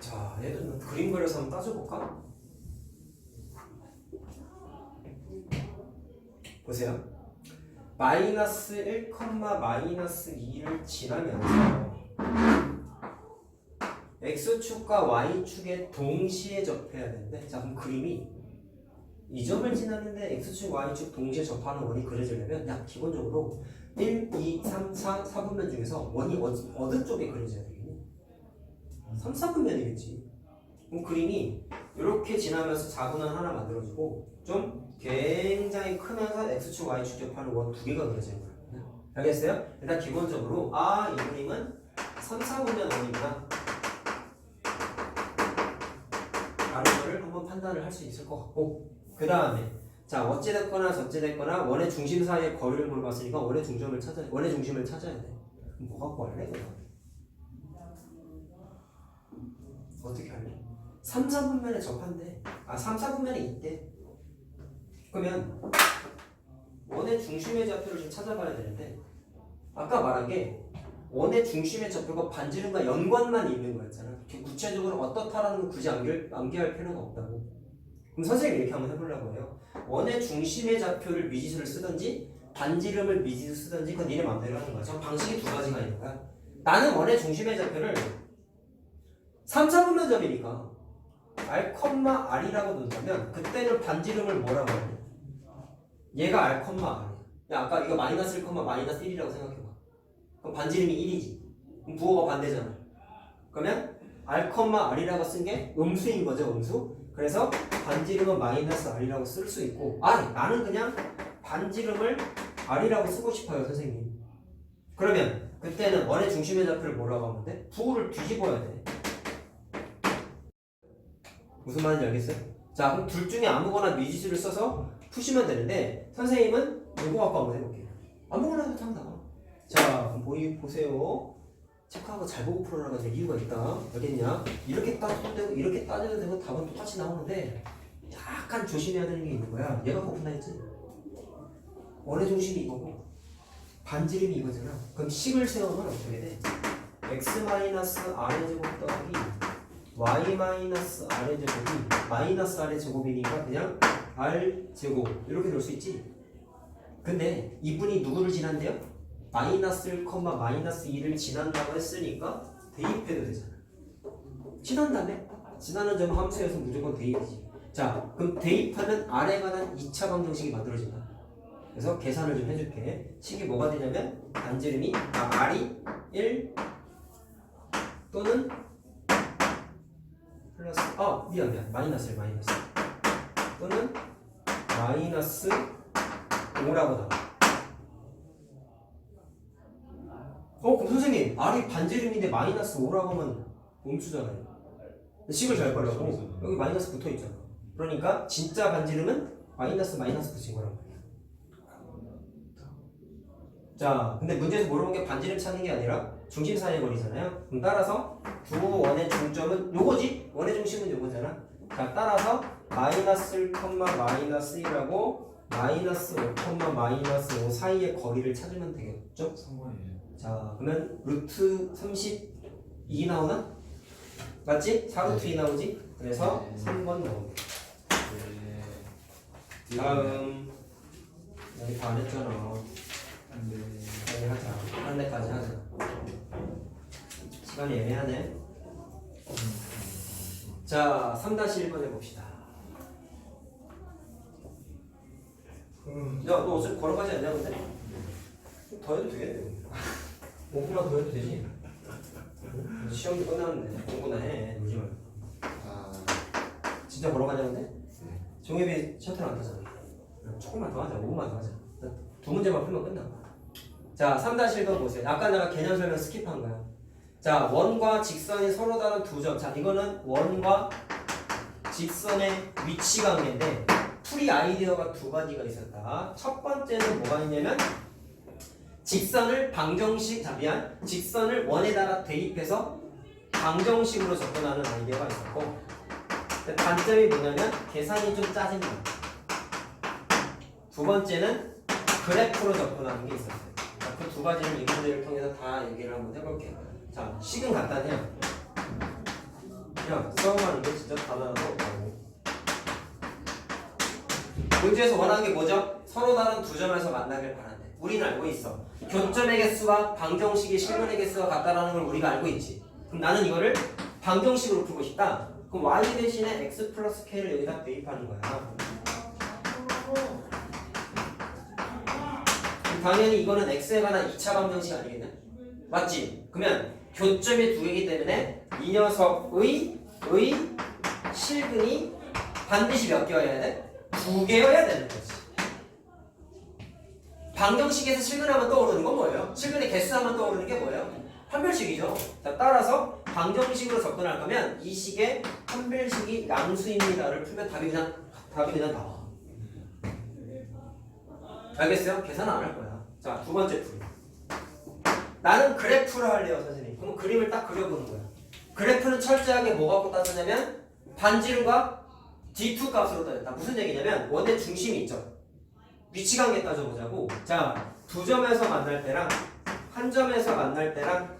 자, 얘도 그림 그려서 한번 따져볼까? 보세요. 마이너스 1, 마이너스 2를 지나면서 X축과 Y축에 동시에 접해야 되는데 자, 그럼 그림이 이 점을 지나는데 X축, Y축 동시에 접하는 원이 그려지려면 야, 기본적으로 1, 2, 3, 4, 4분면 중에서 원이 어느 쪽에 그려져야 되겠니? 3, 4분면이겠지. 그럼 그림이 이렇게 지나면서 자분한 하나 만들어주고 좀 굉장히 크면서 X축, Y축 접하는 원 두 개가 그려지는 거야. 알겠어요? 일단 기본적으로 이 그림은 3, 4분면 원이구나 라는 거를 한번 판단을 할 수 있을 것 같고 그 다음에 자, 어찌됐거나 저찌됐거나 원의 중심 사이의 거리를 물어봤으니까 원의 중심을 찾아야 돼. 그럼 뭐 갖고 할래? 어떻게 할래? 3, 4분면에 접한대. 3, 4분면에 있대. 그러면 원의 중심의 좌표를 좀 찾아봐야 되는데 아까 말한 게 원의 중심의 좌표가 반지름과 연관만 있는 거였잖아. 구체적으로 어떻다라는 걸 굳이 암기할 필요가 없다고. 그럼 선생님이 이렇게 한번 해보려고 해요. 원의 중심의 좌표를 미지수를 쓰든지 반지름을 미지수 쓰든지 그건 니네 마음대로 하는 거야. 저 방식이 두 가지가 있는 거야. 나는 원의 중심의 좌표를 3, 4분면 점이니까 R, R이라고 놓는다면 그때는 반지름을 뭐라고 하냐? 얘가 R, R이야. 야, 아까 이거 마이너스 1, 마이너스 1이라고 생각해봐. 그럼 반지름이 1이지. 그럼 부호가 반대잖아. 그러면 R, R이라고 쓴 게 음수인 거죠, 음수. 그래서 반지름은 마이너스 R이라고 쓸 수 있고, 나는 그냥 반지름을 R이라고 쓰고 싶어요, 선생님. 그러면 그때는 원의 중심의 좌표를 뭐라고 하면 돼? 부호를 뒤집어야 돼. 무슨 말인지 알겠어요? 자, 그럼 둘 중에 아무거나 미지수를 써서 푸시면 되는데 선생님은 이거 갖고 한번 해볼게요. 아무거나 해도 참 나와. 자, 그럼 보세요. 체크하고 잘 보고 풀어라는 이유가 있다. 알겠냐? 이렇게 따져도 되고 이렇게 따져도 되고 답은 똑같이 나오는데 약간 조심해야 되는 게 있는 거야. 얘가 고픈다 했지? 원의 중심이 이거고 반지름이 이거잖아. 그럼 식을 세우면 어떻게 돼? x-r의 제곱 더하기 y-r의 제곱이 마이너스 r의 제곱이니까 그냥 r 제곱 이렇게 넣을 수 있지. 근데 이분이 누구를 지난대요? 마이너스 1, 마이너스 2를 지난다고 했으니까 대입해도 되잖아. 지나는 점 함수여서 무조건 대입이지. 자, 그럼 대입하면 R에 관한 2차 방정식이 만들어진다. 그래서 계산을 좀 해줄게. 식이 뭐가 되냐면 반지름이 R이 1 또는 플러스 미안 마이너스 1 또는 마이너스 5라고 나와. 그럼 선생님 R이 반지름인데 마이너스 5라고 하면 음수잖아요. 식을 잘 보려고 여기 마이너스 붙어있잖아. 그러니까 진짜 반지름은 마이너스 붙인 거란 말이야. 자, 근데 문제에서 물어본 게 반지름 찾는 게 아니라 중심 사이의 거리잖아요. 그럼 따라서 두 원의 중점은 요거지? 원의 중심은 요거잖아. 자, 따라서 마이너스 1, 마이너스 1하고 마이너스 5, 마이너스 5 사이의 거리를 찾으면 되겠죠? 3번이에요. 자, 그러면 루트 32 나오나? 맞지? 4루트 2 나오지? 그래서 3번 나옵니다. 다음 여기 다 안 했잖아. 여기 하자. 한 대까지 하자. 시간이 애매하네. 자, 3-1번 해봅시다. 야, 너 어차피 걸어가지 않냐 근데? 더 해도 되겠네. 5분만 더 해도 되지? 시험도 끝났는데 공부나 해. 놀지 말고. 진짜 걸어가냐 근데? 종합이 셔틀 안 타잖아. 조금만 더 하자. 5분만 더 하자. 두 문제만 풀면 끝나. 자, 3-1번 보세요. 아까 내가 개념 설명 스킵한 거야. 자, 원과 직선이 서로 다른 두 점. 자, 이거는 원과 직선의 위치 관계인데 풀이 아이디어가 두 가지가 있었다. 첫 번째는 뭐가 있냐면 직선을 직선을 원에다가 대입해서 방정식으로 접근하는 아이디어가 있었고, 단점이 뭐냐면 계산이 좀 짜증나. 두 번째는 그래프로 접근하는 게 있었어요. 그 두 가지를 이 문제를 통해서 다 얘기를 한번 해볼게요. 자, 식은 간단해요. 그냥 수업하는 게 진짜 단어도 없고. 문제에서 원하는 게 뭐죠? 서로 다른 두 점에서 만나길 바란대. 우리는 알고 있어. 교점의 개수와 방정식의 실근의 개수가 같다라는 걸 우리가 알고 있지. 그럼 나는 이거를 방정식으로 풀고 싶다. 그럼 y 대신에 x 플러스 k를 여기다 대입하는 거야. 당연히 이거는 x에 관한 2차 방정식 아니겠냐? 맞지? 그러면 교점이 두 개이기 때문에 이 녀석의 실근이 반드시 몇 개여야 돼? 2개여야 되는 거지. 방정식에서 실근하면 떠오르는 건 뭐예요? 실근의 개수하면 떠오르는 게 뭐예요? 판별식이죠. 자, 따라서 방정식으로 접근할 거면 이 식의 판별식이 양수입니다를 풀면 답이 그냥 나와. 알겠어요? 계산 안 할 거야. 자, 두 번째 풀이. 나는 그래프를 할래요, 선생님. 그럼 그림을 딱 그려보는 거야. 그래프는 철저하게 뭐 갖고 따지냐면 반지름과 D2 값으로 따졌다. 무슨 얘기냐면 원의 중심이 있죠. 위치관계 따져보자고. 자, 두 점에서 만날 때랑 한 점에서 만날 때랑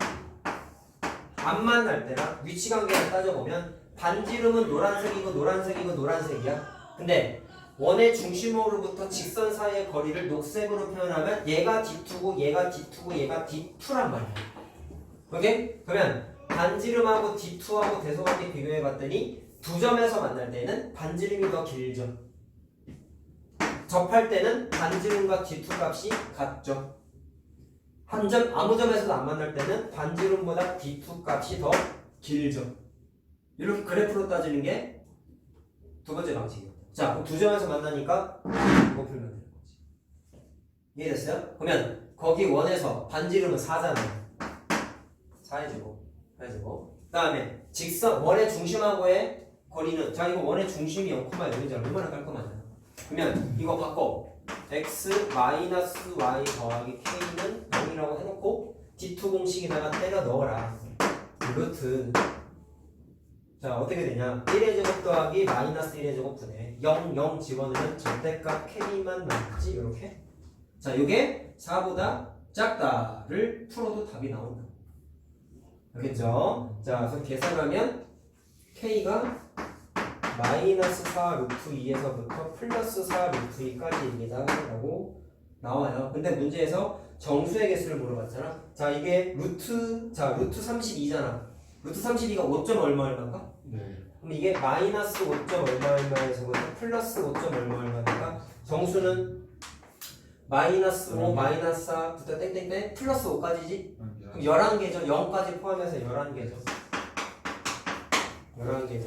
안 만날 때랑 위치관계를 따져보면 반지름은 노란색이야. 근데 원의 중심으로부터 직선 사이의 거리를 녹색으로 표현하면 얘가 D2고 얘가 D2고 얘가 D2란 말이야. 오케이? 그러면 반지름하고 D2하고 대소관계 비교해봤더니 두 점에서 만날 때는 반지름이 더 길죠. 접할 때는 반지름과 D2 값이 같죠. 아무 점에서도 안 만날 때는 반지름보다 D2 값이 더 길죠. 이렇게 그래프로 따지는 게 두 번째 방식이에요. 자, 그럼 두 점에서 만나니까 이거 풀면 되는 거지. 이해됐어요? 그러면 거기 원에서 반지름은 4잖아요. 4해주고 그 다음에 직선 원의 중심하고의 거리는 자 이거 원의 중심이 0,0인지 얼마나 깔끔하냐. 그러면 이거 바꿔. x 마이너스 y 더하기 k는 0이라고 해놓고 D2 공식에다가 때려 넣어라. 루트 자 어떻게 되냐 1의 제곱 더하기 마이너스 1의 제곱 분의 0, 0 집어넣으면 절대값 k만 남지 이렇게. 자 이게 4보다 작다를 풀어도 답이 나온다. 알겠죠? 자 그래서 계산하면 k가 마이너스 4 루트 2에서부터 플러스 4 루트 2까지입니다 라고 나와요. 근데 문제에서 정수의 개수를 물어봤잖아. 자 이게 루트 32잖아. 루트 32가 5점 얼마인가? 네. 그럼 이게 마이너스 5점 얼마에서부터 플러스 5점 얼마니까 정수는 마이너스 5 마이너스 4부터 땡땡땡 플러스 5까지지? 그럼 11개죠. 0까지 포함해서 11개죠. 11개죠.